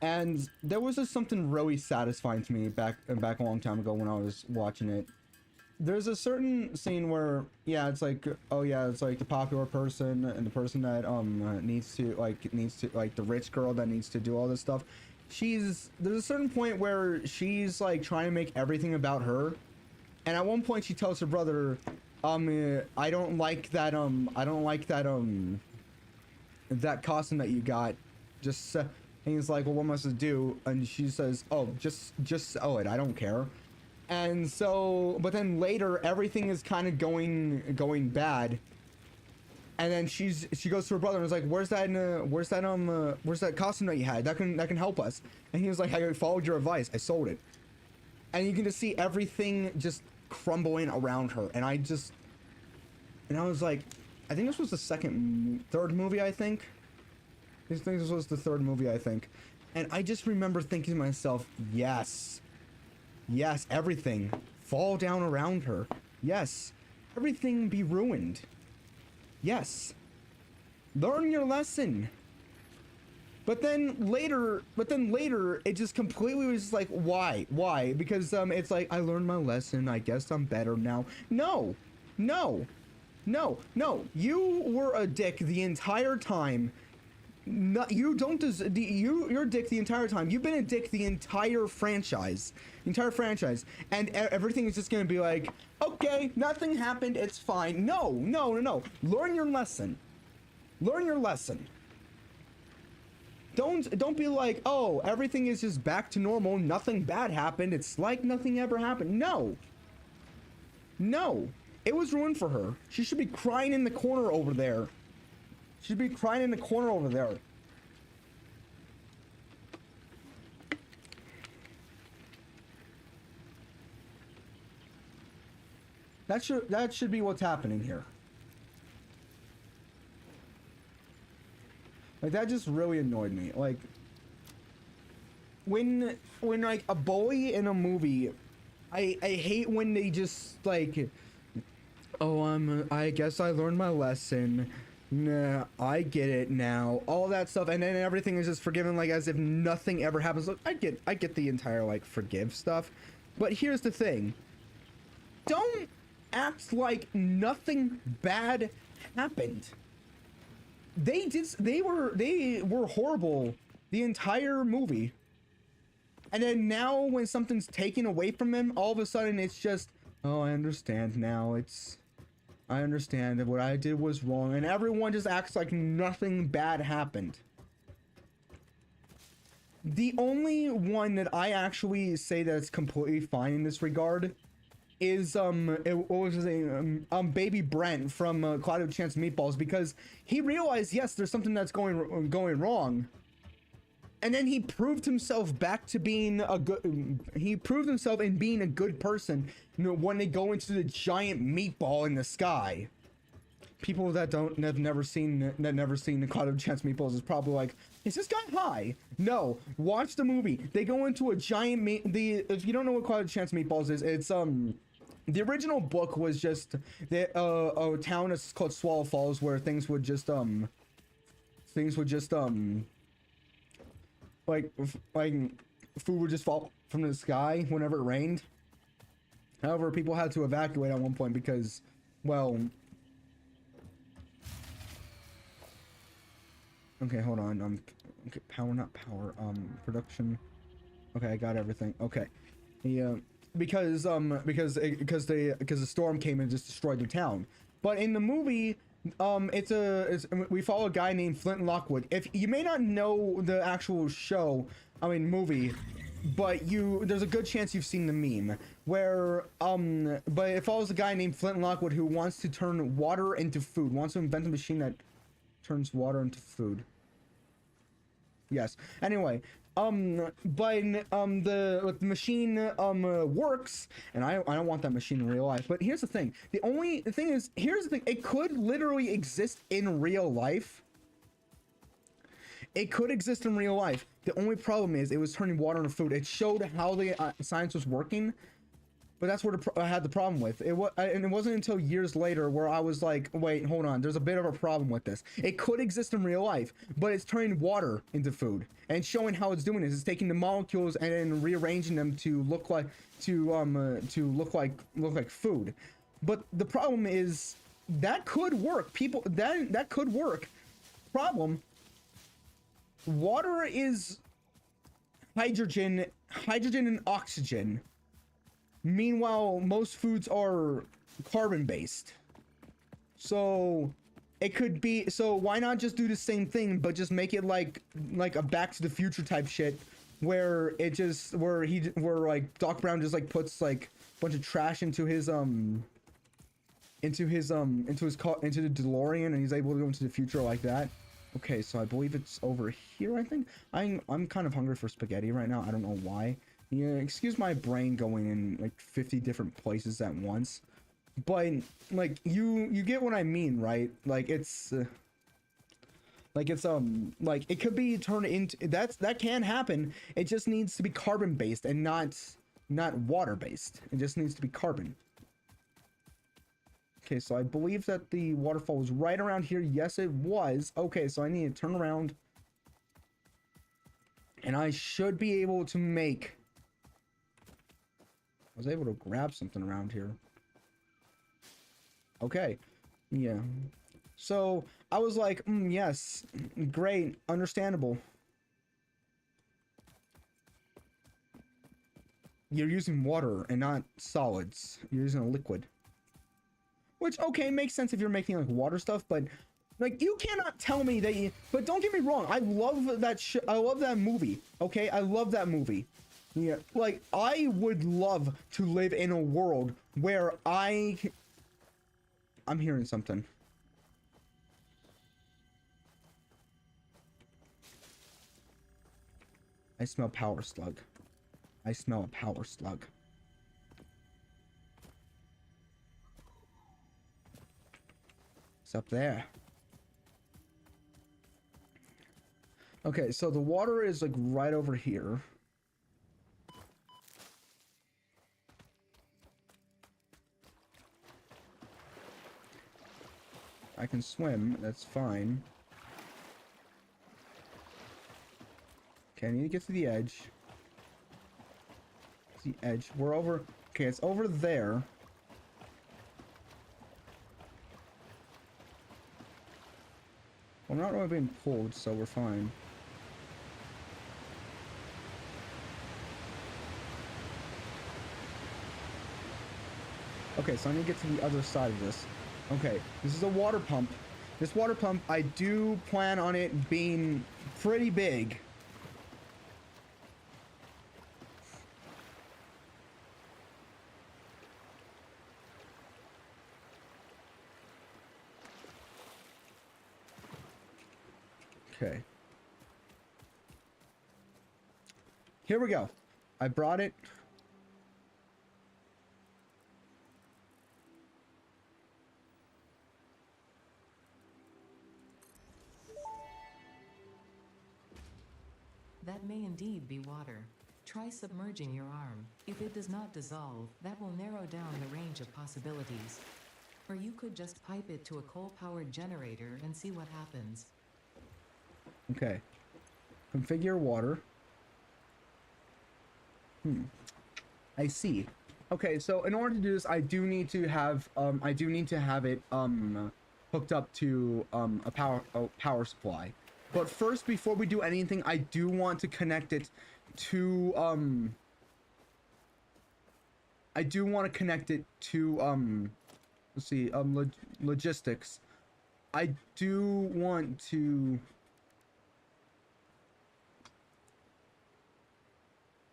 And there was just something really satisfying to me back a long time ago when I was watching it. There's a certain scene where, yeah, it's like, oh yeah, it's like the popular person and the person that needs to the rich girl that needs to do all this stuff. There's a certain point where she's like trying to make everything about her. And at one point she tells her brother, I don't like that that costume that you got. And he's like, well, what must I do? And she says, oh, just sew it. I don't care. And so, but then later everything is kind of going bad. And then she goes to her brother and is like, where's that costume that you had? That can help us. And he was like, I followed your advice. I sold it. And you can just see everything just crumbling around her. And I was like, I think this was the third movie, I think. I think this was the third movie, I think. And I just remember thinking to myself, yes, everything fall down around her. Yes, everything be ruined. Yes, learn your lesson. But then later, it just completely was like, why? Because it's like, I learned my lesson. I guess I'm better now. No. You were a dick the entire time. No, you're a dick the entire time. You've been a dick the entire franchise, and everything is just gonna be like, okay, nothing happened, it's fine. No. Learn your lesson. Don't be like, oh, everything is just back to normal. Nothing bad happened. It's like nothing ever happened. No. It was ruined for her. She should be crying in the corner over there. That should be what's happening here. Like, that just really annoyed me. Like, when like a bully in a movie, I hate when they just like, oh, I guess I learned my lesson. Nah, I get it now. All that stuff, and then everything is just forgiven, like as if nothing ever happens. Look, I get the entire like forgive stuff, but here's the thing: don't act like nothing bad happened. They were horrible the entire movie, and then now when something's taken away from them, all of a sudden it's just, oh, I understand now. I understand that what I did was wrong, and everyone just acts like nothing bad happened. The only one that I actually say that's completely fine in this regard is what was his name? Baby Brent from Cloud Chance Meatballs, because he realized, yes, there's something that's going wrong, and then he proved himself back to being a good. He proved himself in being a good person. You know, when they go into the giant meatball in the sky. People that have never seen the Cloud of Chance Meatballs is probably like, is this guy high? No, watch the movie. They go into a giant if you don't know what Cloud of Chance Meatballs is, it's the original book was just a town is called Swallow Falls, where things would just like food would just fall from the sky whenever it rained. However, people had to evacuate at one point because, well, okay, hold on. Okay, not power. Production. Okay, I got everything. Okay, yeah, because the storm came and just destroyed the town. But in the movie, we follow a guy named Flint Lockwood. If you may not know the actual movie, but there's a good chance you've seen the meme where but it follows a guy named Flint Lockwood who wants to turn water into food, wants to invent a machine that turns water into food. Yes. Anyway, the machine works, and I don't want that machine in real life. But here's the thing: it could literally exist in real life. It could exist in real life. The only problem is it was turning water into food. It showed how the science was working. But that's what I had the problem with. And it wasn't until years later where I was like, wait, hold on. There's a bit of a problem with this. It could exist in real life, but it's turning water into food and showing how it's doing this. It's taking the molecules and then rearranging them to look like food. But the problem is that could work. That could work. Problem: water is hydrogen and oxygen. Meanwhile, most foods are carbon-based. So it could be, so why not just do the same thing, but just make it like a Back to the Future type shit, where like Doc Brown just like puts like a bunch of trash into the DeLorean, and he's able to go into the future like that. Okay, so I believe it's over here, I think. I'm kind of hungry for spaghetti right now. I don't know why. Yeah, excuse my brain going in like 50 different places at once, but like you get what I mean, right? Like it's like it could be turned into that can happen. It just needs to be carbon based and not water based. It just needs to be carbon. Okay, so I believe that the waterfall was right around here. Yes, it was. Okay, so I need to turn around, and I should be able to make. I was able to grab something around here. Okay. Yeah. So I was like, yes, great, understandable. You're using water and not solids. You're using a liquid. Which, okay, makes sense if you're making like water stuff, but like you cannot tell me that but don't get me wrong, I love that I love that movie. Okay? I love that movie. Yeah, like, I would love to live in a world where I'm hearing something. I smell power slug. I smell a power slug. It's up there. Okay, so the water is like right over here. I can swim, that's fine. Okay, I need to get to the edge. The edge. We're over. Okay, it's over there. We're not really being pulled, so we're fine. Okay, so I need to get to the other side of this. Okay, this is a water pump. This water pump, I do plan on it being pretty big. Okay. Here we go. I brought it. That may indeed be water. Try submerging your arm. If it does not dissolve, that will narrow down the range of possibilities. Or you could just pipe it to a coal-powered generator and see what happens. Okay. Configure water. I see. Okay, so in order to do this, I do need to have it hooked up to a power supply. But first, before we do anything, I do want to connect it to let's see, logistics. I do want to.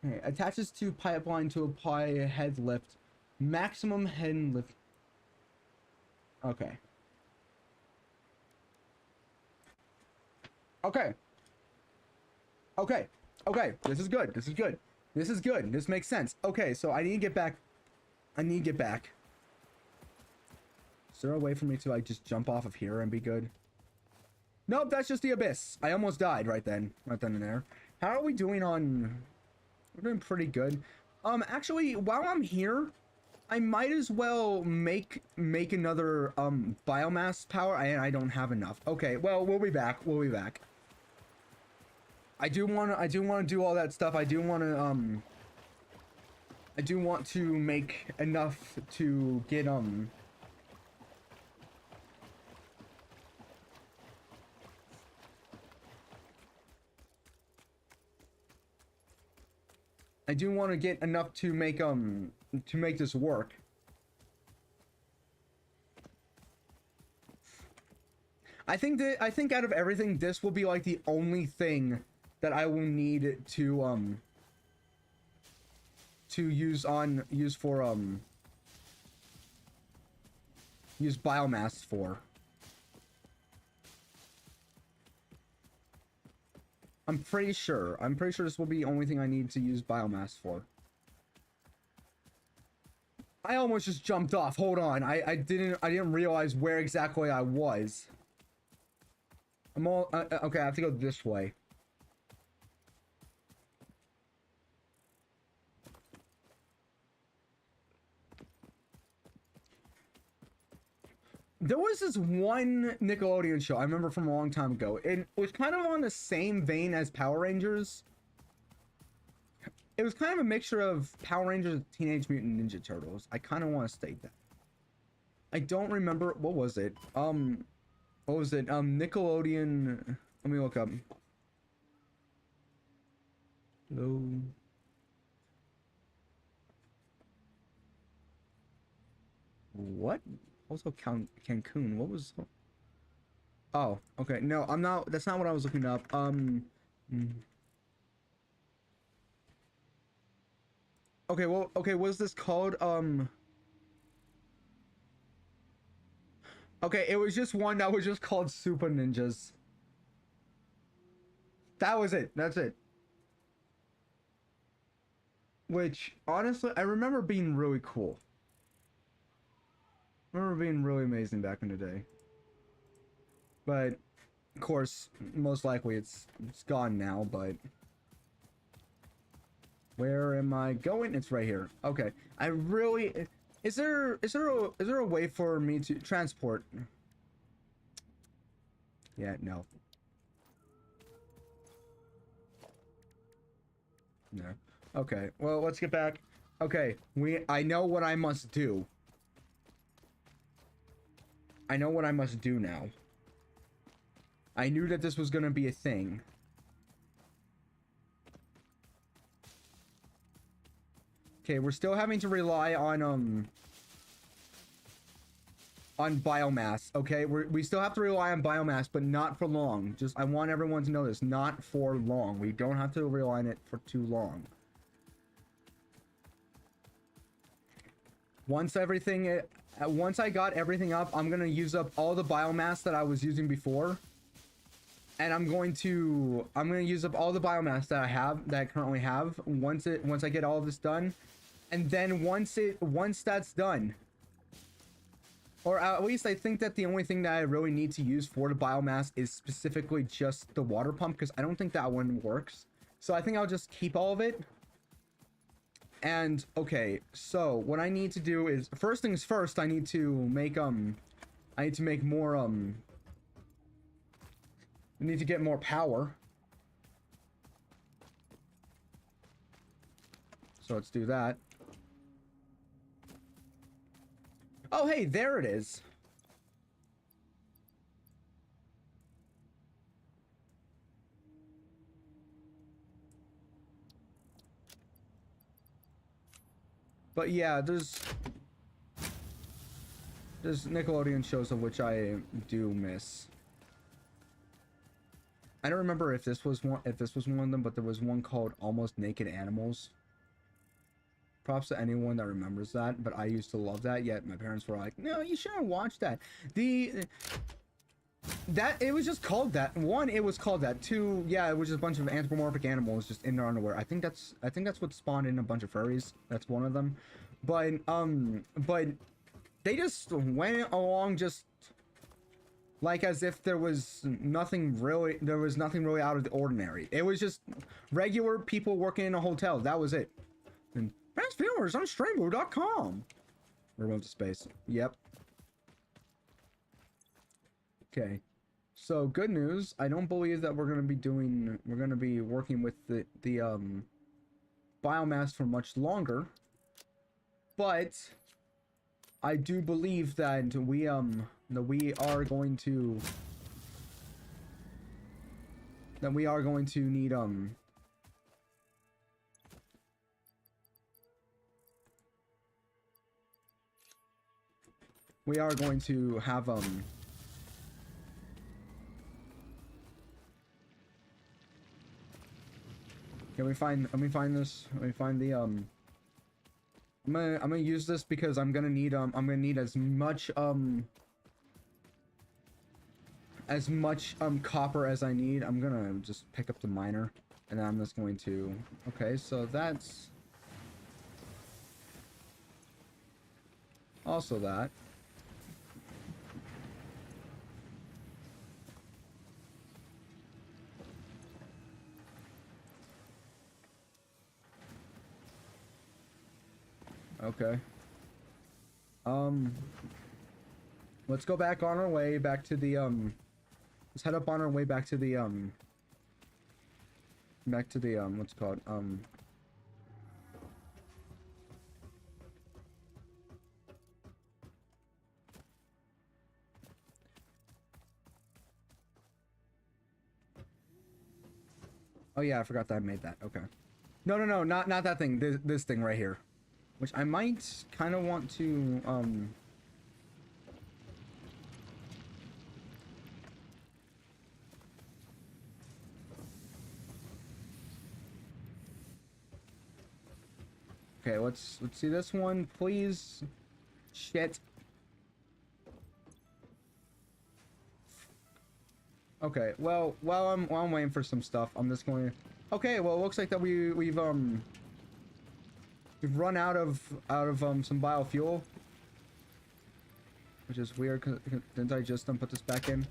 Okay, attaches to pipeline to apply a head lift. Maximum head lift. Okay. Okay. Okay. Okay. This is good. This is good. This is good. This makes sense. Okay, so I need to get back. I need to get back. Is there a way for me to like just jump off of here and be good? Nope, that's just the abyss. I almost died right then. Right then and there. How are we doing on... We're doing pretty good. Actually, while I'm here, I might as well make another biomass power. I don't have enough. Okay, well, we'll be back. We'll be back. I do want to do all that stuff. I do want to make enough to get I do want to get enough to make this work. I think out of everything, this will be like the only thing that I will need to use biomass for. I'm pretty sure this will be the only thing I need to use biomass for. I almost just jumped off. Hold on. I didn't realize where exactly I was. I'm all okay, I have to go this way. There was this one Nickelodeon show I remember from a long time ago. It was kind of on the same vein as Power Rangers. It was kind of a mixture of Power Rangers and Teenage Mutant Ninja Turtles. I kind of want to state that. I don't remember. What was it? What was it? Nickelodeon. Let me look up. Hello. What? Also Cancun. What was? Oh, okay. No, I'm not. That's not what I was looking up. Okay. Well. Okay. What is this called? Okay. It was just one that was just called Super Ninjas. That was it. That's it. Which honestly, I remember being really cool. I remember being really amazing back in the day. But of course, most likely it's gone now, but where am I going? It's right here. Okay. I really is there a way for me to transport? Yeah, no. No. Okay. Well, let's get back. Okay, I know what I must do. I know what I must do now. I knew that this was gonna be a thing. Okay, we're still having to rely on biomass. Okay, we still have to rely on biomass, but not for long. Just I want everyone to know this, not for long. We don't have to rely on it for too long. Once I got everything up, I'm gonna use up all the biomass that I was using before. And I'm gonna use up all the biomass that I currently have once I get all of this done. And then once that's done, or at least I think that the only thing that I really need to use for the biomass is specifically just the water pump, because I don't think that one works. So I think I'll just keep all of it. And okay, so what I need to do is, first things first, I need to make more I need to get more power. So let's do that. Oh, hey, there it is. But yeah, there's Nickelodeon shows of which I do miss. I don't remember if this was one of them, but there was one called Almost Naked Animals. Props to anyone that remembers that, but I used to love that, yet my parents were like, no, you shouldn't watch that. It was just called that. One, it was called that. Two, yeah, it was just a bunch of anthropomorphic animals just in their underwear. I think that's what spawned in a bunch of furries. That's one of them. But they just went along just like as if there was nothing really out of the ordinary. It was just regular people working in a hotel. That was it. And best viewers on streamblue.com. Remote to space. Yep. Okay. So good news. I don't believe that we're gonna be working with the biomass for much longer. But I do believe that we are going to need we are going to have let me find this. Let me find the I'm gonna use this because I'm gonna need as much copper as I need. I'm gonna just pick up the miner, and then I'm just going to, okay, so that's also that. Okay. Let's go back on our way back to the let's head up on our way back to the what's it called? Oh yeah, I forgot that I made that. Okay. No, not that thing. This thing right here. Which I might kind of want to, okay, let's see this one, please. Shit. Okay, well, while I'm waiting for some stuff, I'm just going to... Okay, well, it looks like that we've run out of some biofuel, which is weird. Didn't I just put this back in?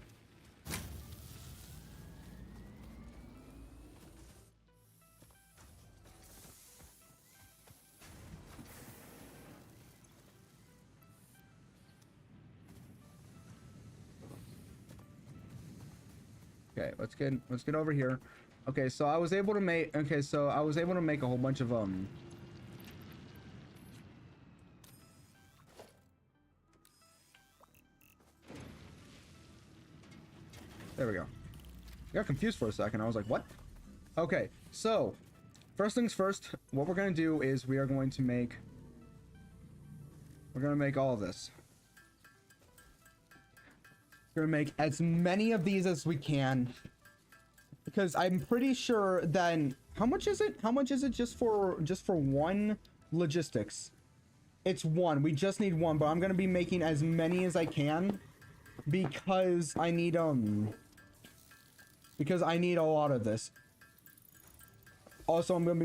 Okay, let's get over here. Okay, so I was able to make a whole bunch of there we go. I got confused for a second. I was like, what? Okay, so first things first, what we're gonna do is we're gonna make all of this. We're gonna make as many of these as we can, because I'm pretty sure then how much is it just for one logistics? It's one. We just need one, but I'm gonna be making as many as I can because I need a lot of this. Also, I'm gonna need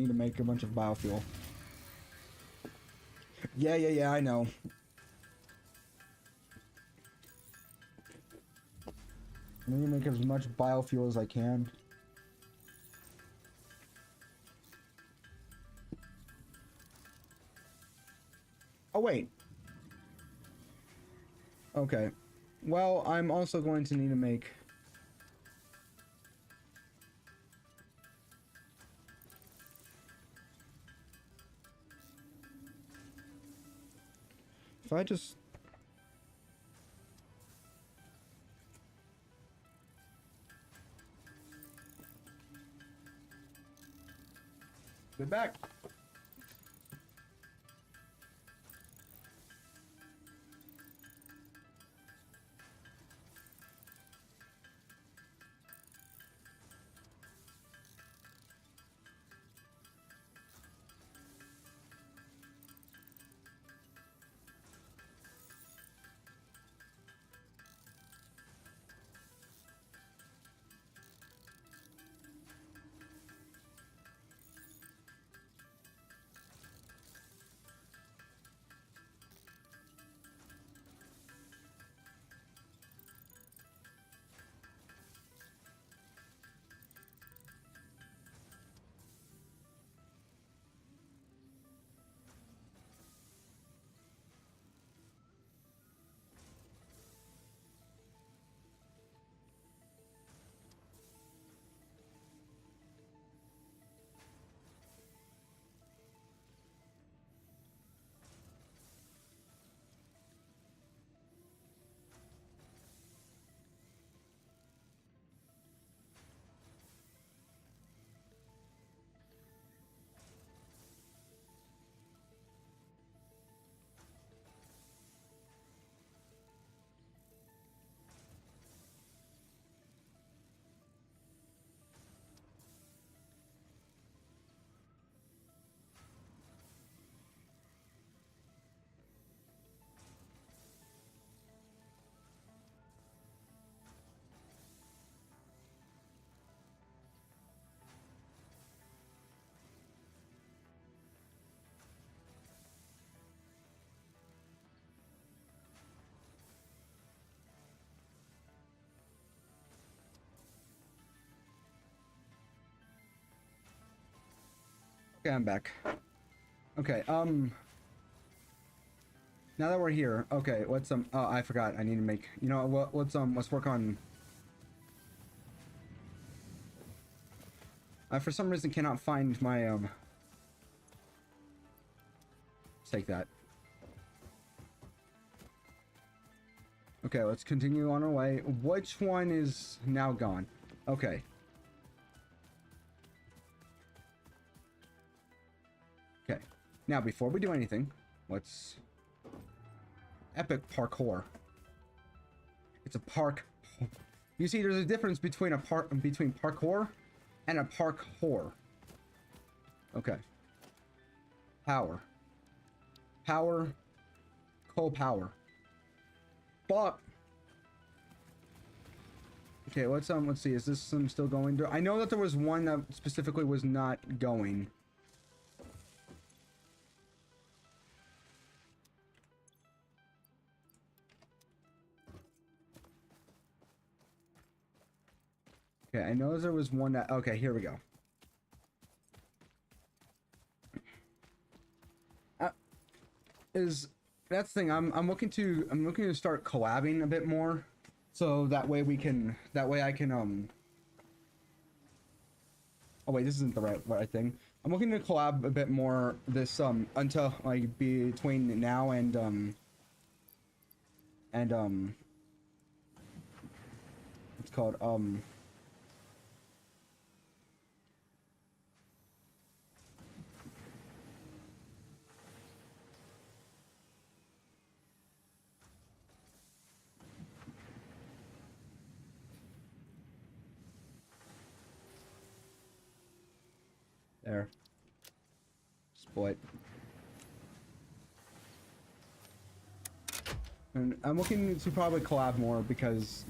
to make a bunch of biofuel. Yeah, I know. I'm gonna make as much biofuel as I can. Oh, wait. Okay. Well, I'm also going to need to make... If I just... Get back. Okay, I'm back. Okay, now that we're here, okay, let's oh, I forgot. I need to make, you know what, let's work on... I for some reason cannot find my let's take that. Okay, let's continue on our way. Which one is now gone? Okay. Okay. Now, before we do anything, let's... Epic parkour. It's a park... You see, there's a difference between parkour and a park whore. Okay. Power. Power. Coal power. But... Okay, let's see. Is this still going? I know that there was one that specifically was not going. Okay, I know there was one that... Okay, here we go. That's the thing. I'm looking to start collabing a bit more So that way we can, that way I can, oh wait, this isn't the right thing. I'm looking to collab a bit more this, until, like, between now and, it's called, there. Split. And I'm looking to probably collab more because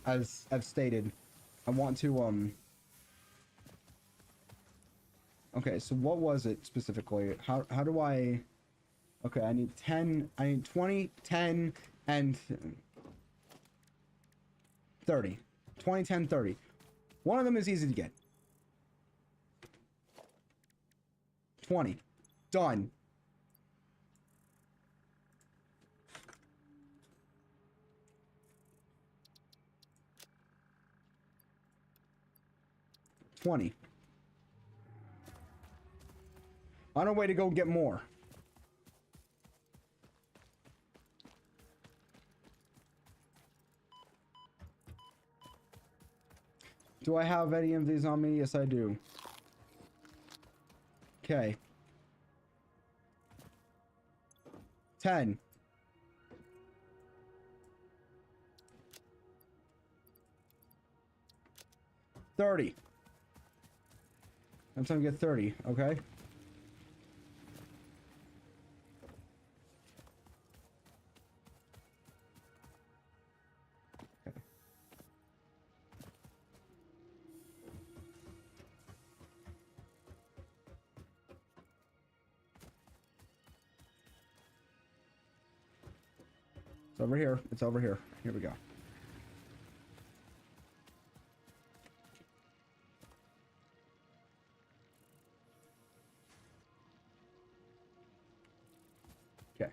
as I've stated, I want to okay, so what was it specifically? How do I, okay, I need 10, I need 20, 10 and 30. 20, 10, 30. One of them is easy to get. 20. Done. $20. On our way to go get more. Do I have any of these on me? Yes, I do. Okay. 10. 30. I'm trying to get 30, okay? It's over here. It's over here. Here we go. Okay.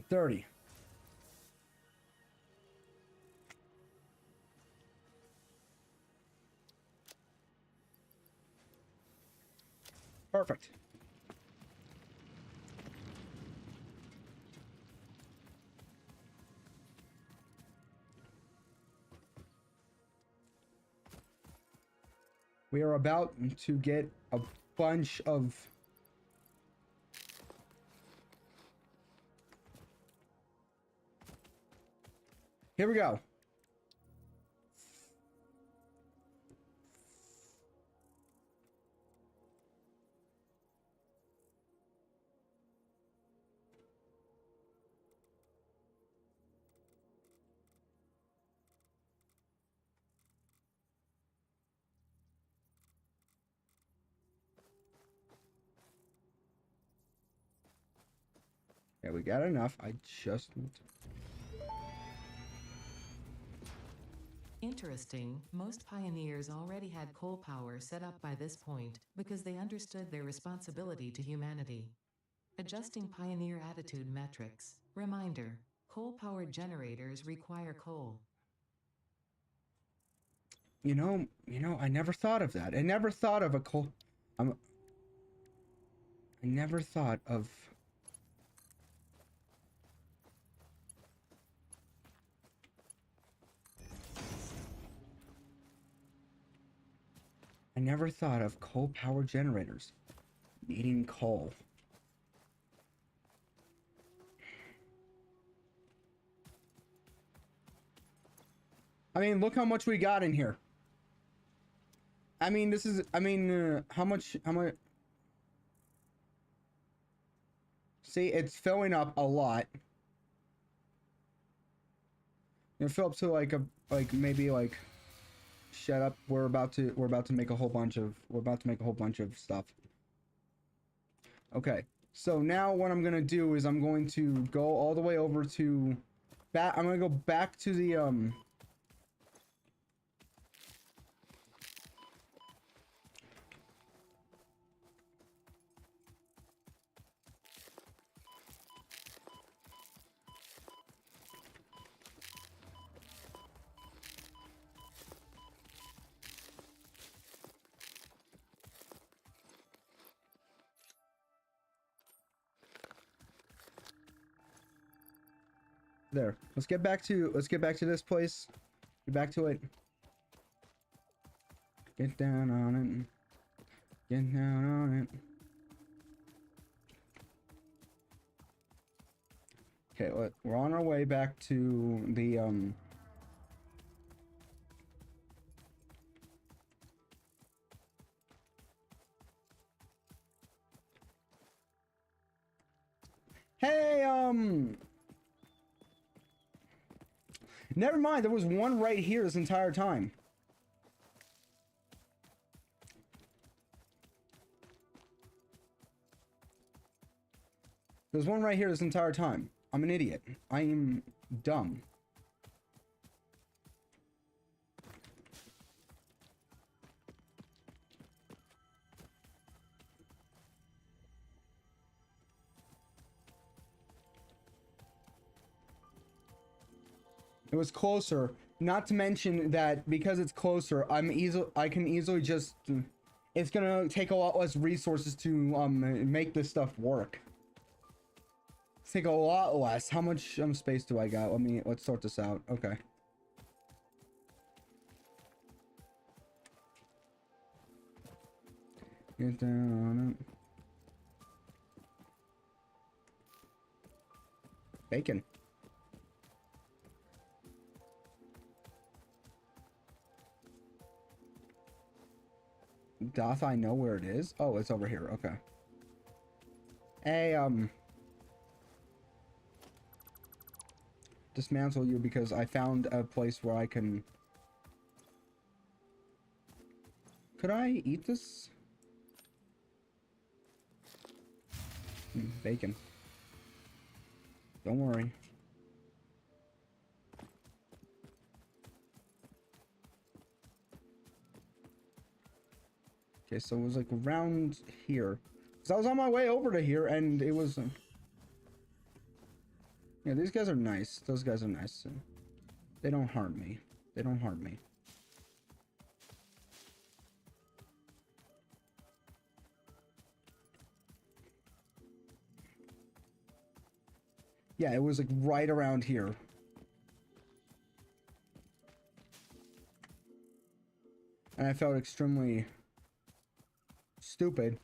30. Perfect. We are about to get a bunch of... Here we go. Yeah, we got enough. I just need to... Interesting, most pioneers already had coal power set up by this point because they understood their responsibility to humanity. Adjusting pioneer attitude metrics. Reminder, coal-powered generators require coal. You know, I never thought of that. I never thought of a coal... I never thought of... I never thought of coal power generators needing coal. I mean, look how much we got in here. I mean, this is, I mean, how much, see, it's filling up a lot. It'll fill up to like a, like maybe like, shut up. We're about to make a whole bunch of, stuff. Okay. So now what I'm going to do is I'm going to go all the way over to back. I'm going to go back to the, There. Let's get back to this place. Get back to it. Get down on it. Get down on it. Okay, we're on our way back to the Hey, never mind, there was one right here this entire time. There's one right here this entire time. I'm an idiot. I am dumb. It was closer. Not to mention that because it's closer, I can easily just. It's gonna take a lot less resources to make this stuff work. Take a lot less. How much space do I got? Let's sort this out. Okay. Get down on it. Bacon. Doth I know where it is? Oh, it's over here. Okay. Hey, dismantle you because I found a place where I can... Could I eat this? Bacon. Don't worry. Okay, so it was like around here. So I was on my way over to here and it was... Yeah, these guys are nice. Those guys are nice. They don't harm me. They don't harm me. Yeah, it was like right around here. And I felt extremely stupid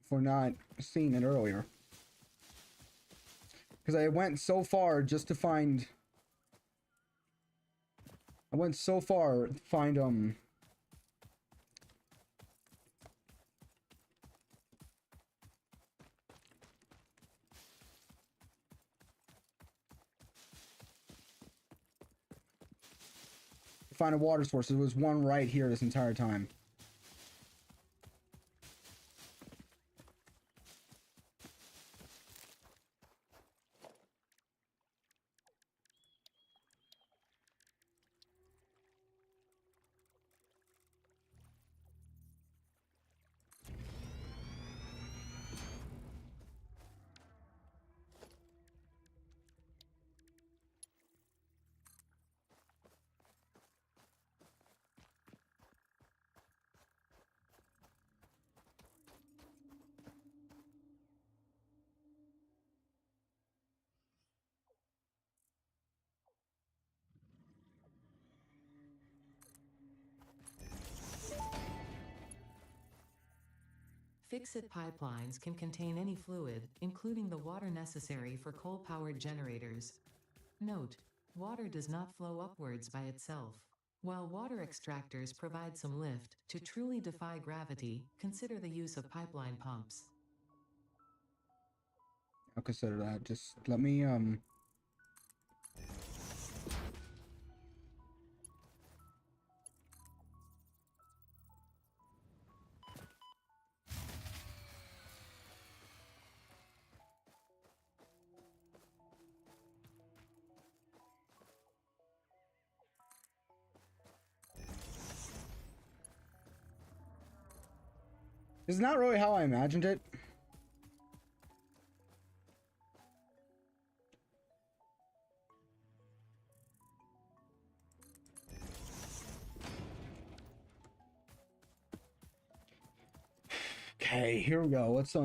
for not seeing it earlier. Because I went so far just to find... I went so far to find, find a water source. There was one right here this entire time. Fix-it pipelines can contain any fluid, including the water necessary for coal-powered generators. Note: water does not flow upwards by itself. While water extractors provide some lift, to truly defy gravity, consider the use of pipeline pumps. I'll consider that. Just let me, It's not really how I imagined it. Okay, here we go. Let's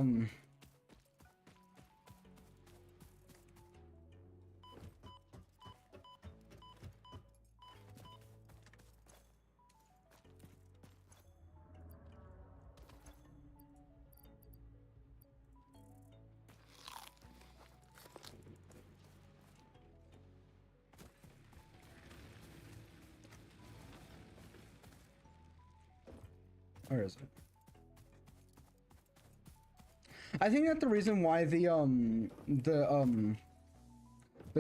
Where is it? I think that the reason why the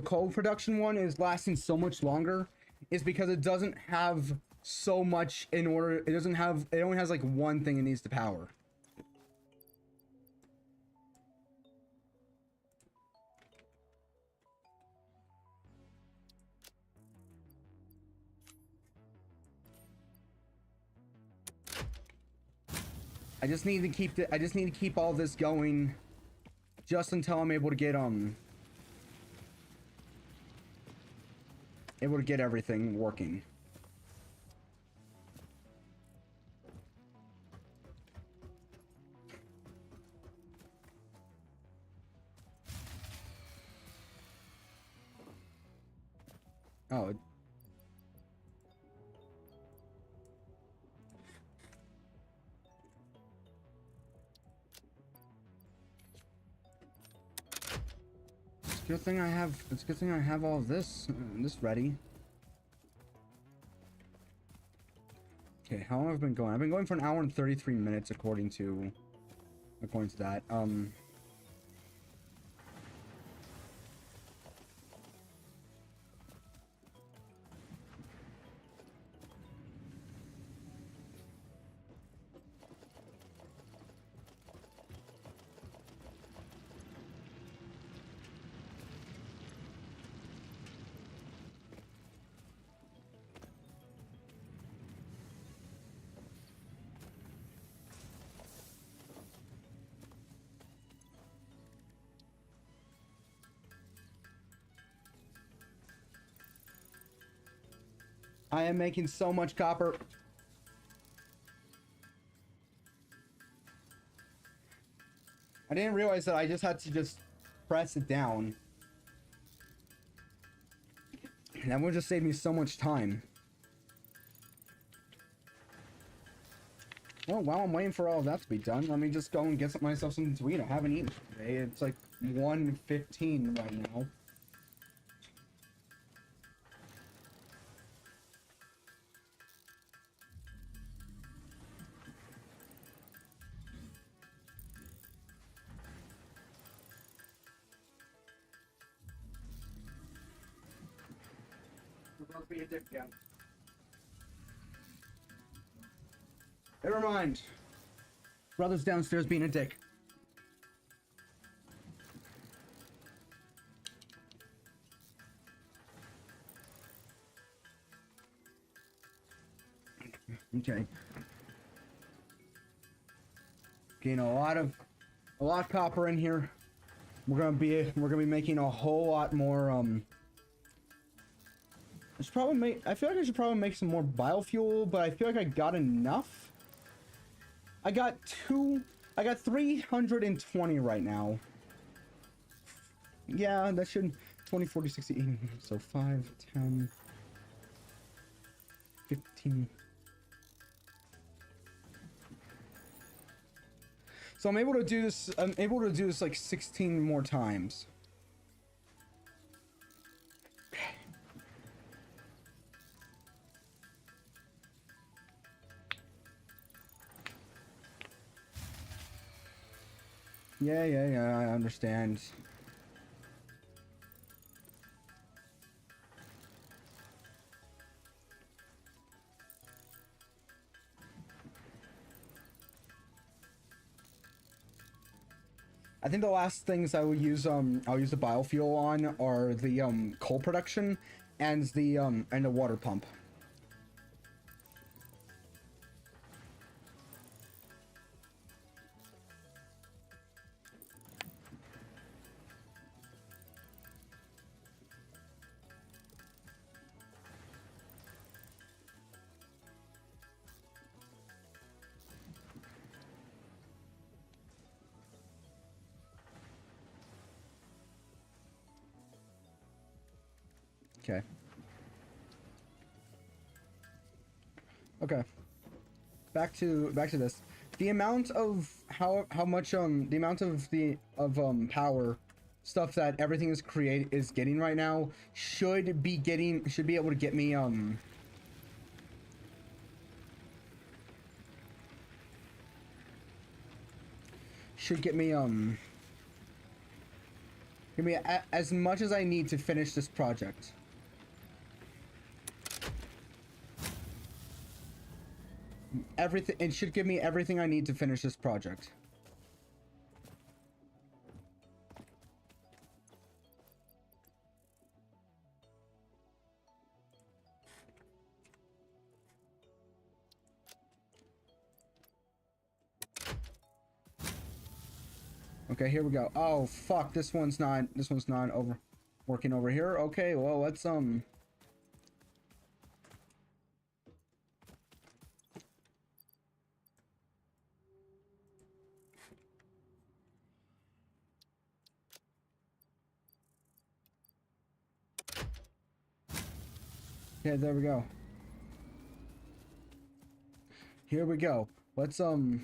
coal production one is lasting so much longer is because it doesn't have so much in order. It doesn't have, it only has like one thing it needs to power. I just need to keep I just need to keep all this going just until I'm able to get everything working. Oh. Good thing I have. It's a good thing I have all of this ready. Okay, how long have I been going? I've been going for an hour and 33 minutes according to that. I am making so much copper. I didn't realize that I just had to just press it down. And that would just save me so much time. Well, while I'm waiting for all of that to be done, let me just go and get myself something to eat. I haven't eaten today. It's like 1:15 right now. Be a dick again. Never mind. Brother's downstairs being a dick. Okay. Getting a lot of copper in here. We're gonna be making a whole lot more I feel like I should probably make some more biofuel, but I feel like I got enough. I got 320 right now. Yeah, that should 20, 40, 60, 80, so 5, 10, 15. So I'm able to do this like 16 more times. Yeah, I understand. I think the last things I'll use the biofuel on are the coal production and the water pump. Okay. Okay. Back to this. The amount of how much the amount of power stuff that everything is getting right now should be able to get me should get me give me as much as I need to finish this project. Everything, it should give me everything I need to finish this project. Okay, here we go. Oh fuck, this one's not over working over here. Okay, well, let's okay, there we go. Here we go. Let's okay,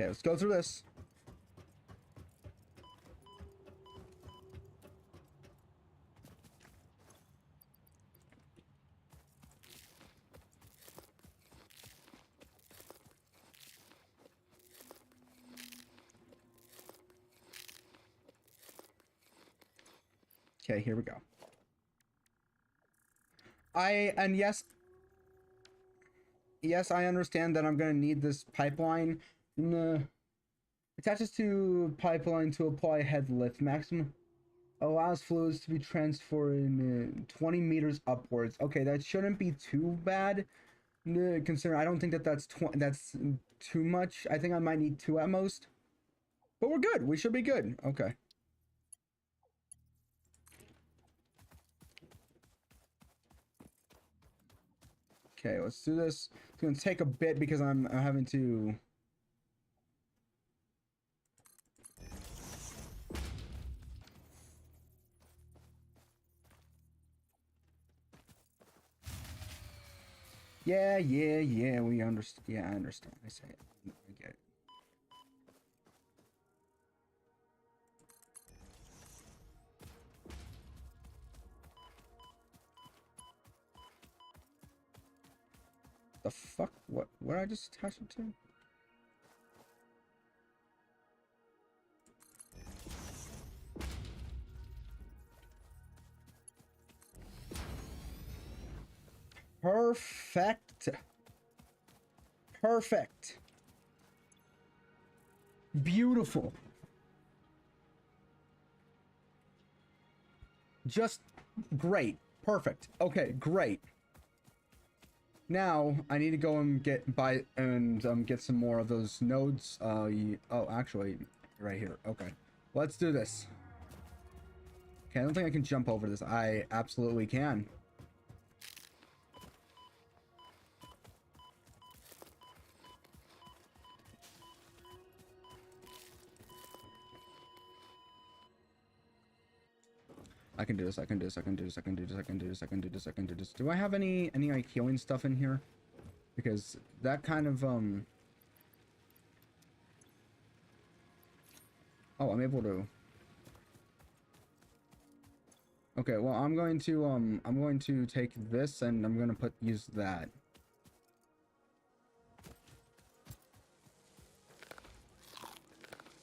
let's go through this. Okay, here we go. Yes, I understand that I'm gonna need this pipeline. Attaches to pipeline to apply head lift. Maximum allows fluids to be transferred 20 meters upwards. Okay, that shouldn't be too bad. Considering I don't think that that's too much. I think I might need 2 at most. But we're good. We should be good. Okay. Okay, let's do this. It's gonna take a bit because I'm having to. Yeah, we understand. Yeah, I understand. I say it. I get it. The fuck? What did I just attach it to? Perfect. Perfect. Beautiful. Just great. Perfect. Okay, great. Now I need to go and get get some more of those nodes. Oh, actually, right here. Okay, let's do this. Okay, I don't think I can jump over this. I absolutely can. I can do this. I can do this. I can do this. I can do this. I can do this. I can do this. I can do this. Do I have any like healing stuff in here? Because that kind of oh, I'm able to. Okay, well, I'm going to take this and I'm going to use that.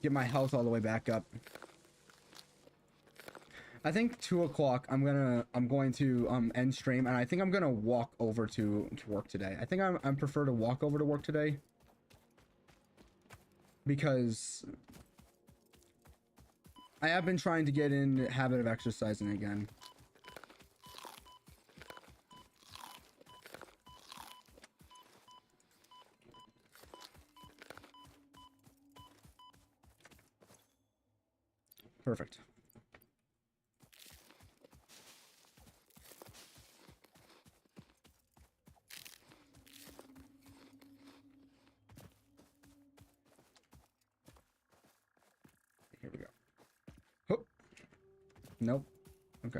Get my health all the way back up. I think 2 o'clock I'm going to end stream, and I think I'm gonna walk over to work today. I think I prefer to walk over to work today because I have been trying to get in the habit of exercising again. Perfect. Here we go. Oh. Nope. Okay.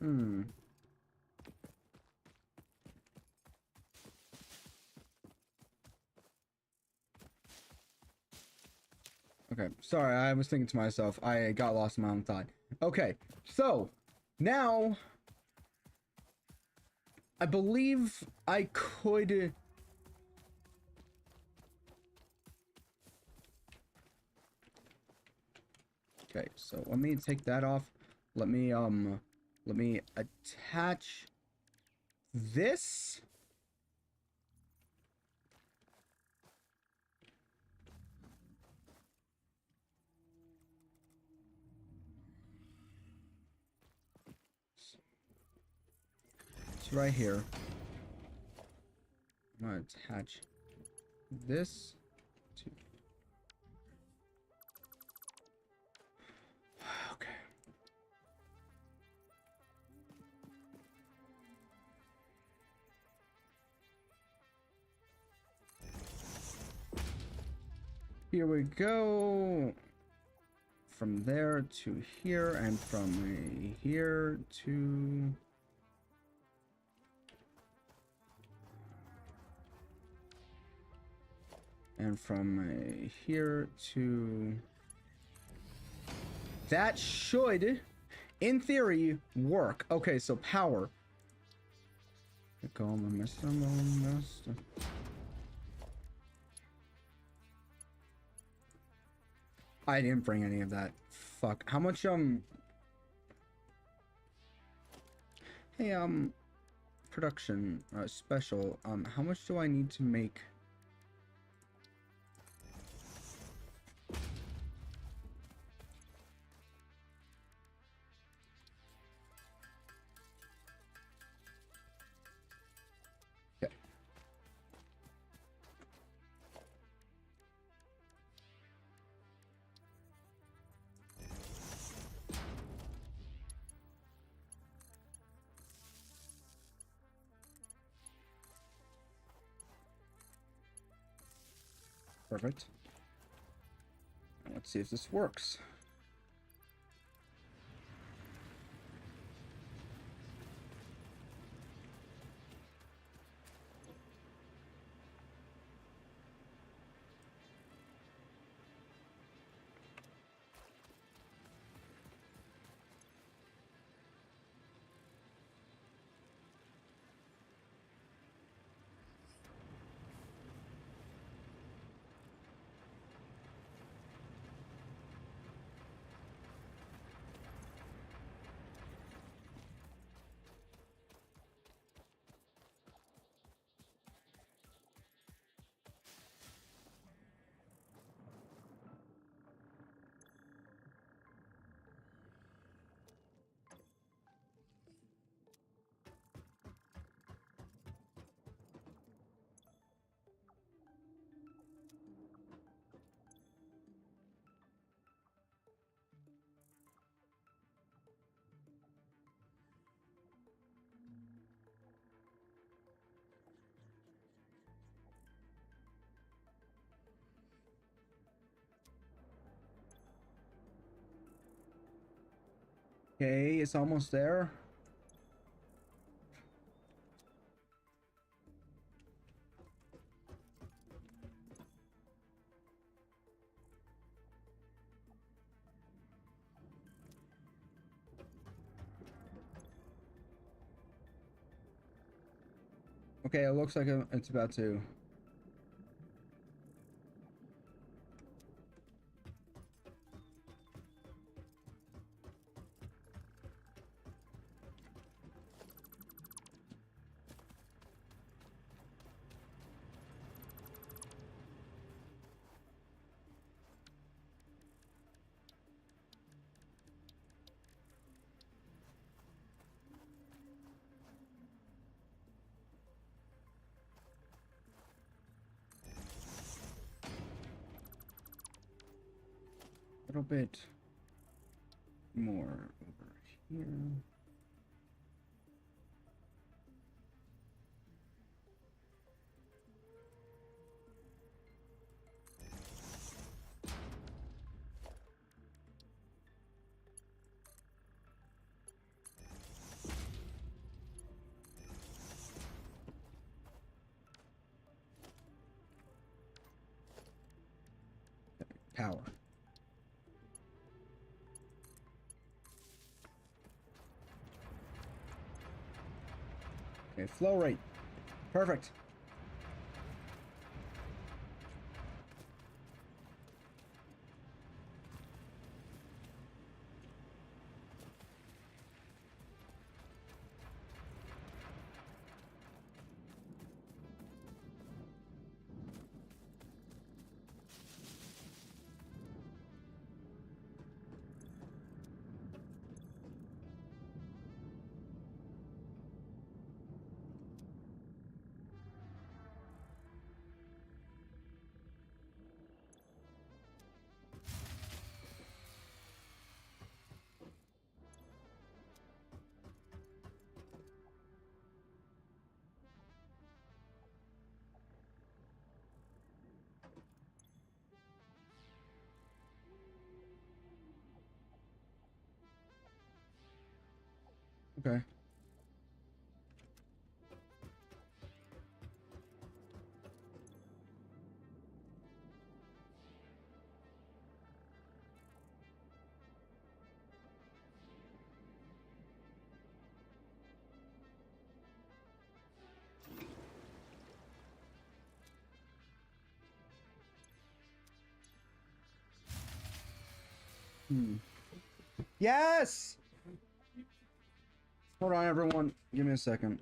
Hmm. Okay, sorry, I was thinking to myself. I got lost in my own thought. Okay, so now I believe I could. Okay, so let me take that off. Let me attach this. It's right here. I'm gonna attach this to. Okay. Here we go. From there to here, and from here to. And from here to. That should, in theory, work. Okay, so power. I didn't bring any of that. Fuck. How much, Hey, production, special, how much do I need to make? Okay. Perfect. Let's see if this works. Okay, it's almost there. Okay, it looks like it's about to. A little bit more over here. Power. Okay, flow rate. Perfect. Okay. Hmm. Yes! Hold on, everyone. Give me a second.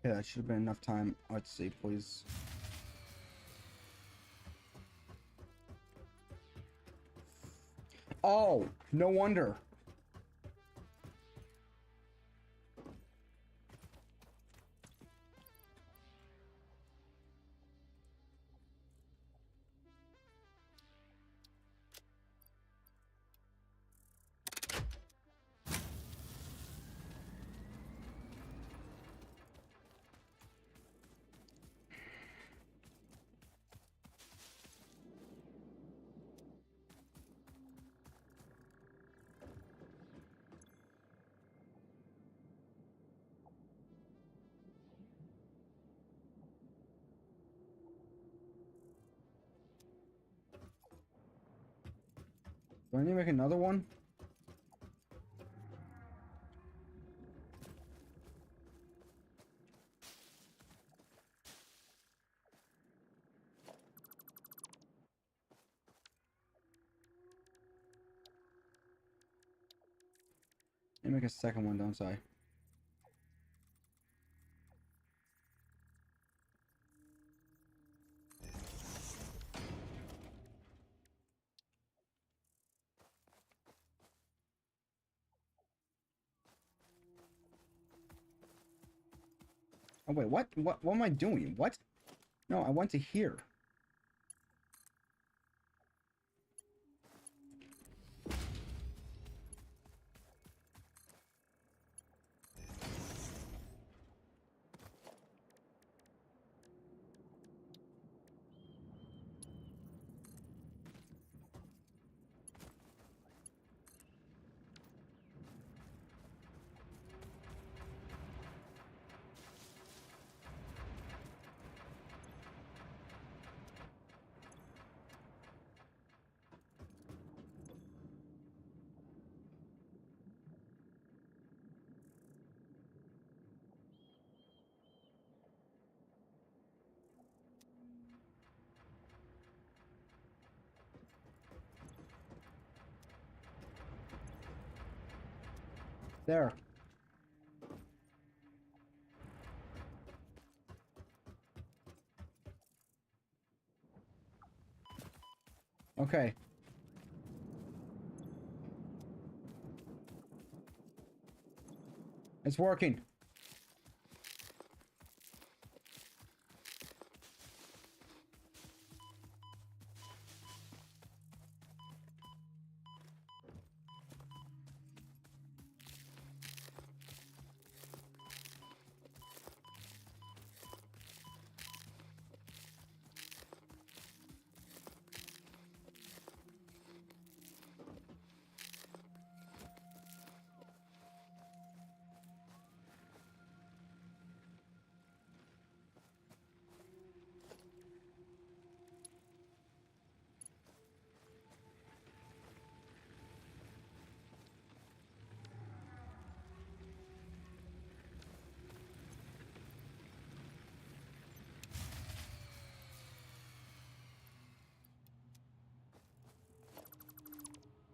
Yeah, that should have been enough time. Let's see, please. Oh, no wonder. Do I need to make another one? Let me make a second one, don't I? Oh wait, what? What am I doing? What? No, I went to here. There. Okay. It's working.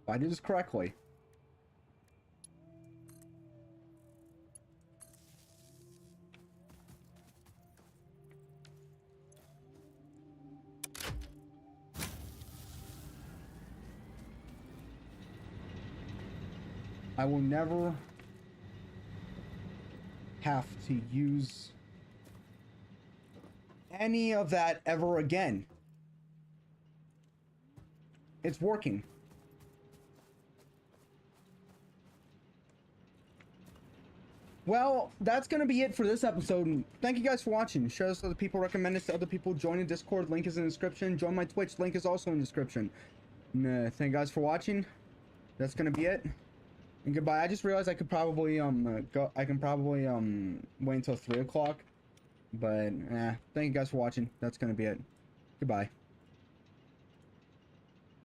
If I do this correctly. I will never have to use any of that ever again. It's working. Well, that's going to be it for this episode. Thank you guys for watching. Share this to other people. Recommend this to other people. Join the Discord. Link is in the description. Join my Twitch. Link is also in the description. And, thank you guys for watching. That's going to be it. And goodbye. I just realized I could probably, wait until 3 o'clock. But, thank you guys for watching. That's going to be it. Goodbye.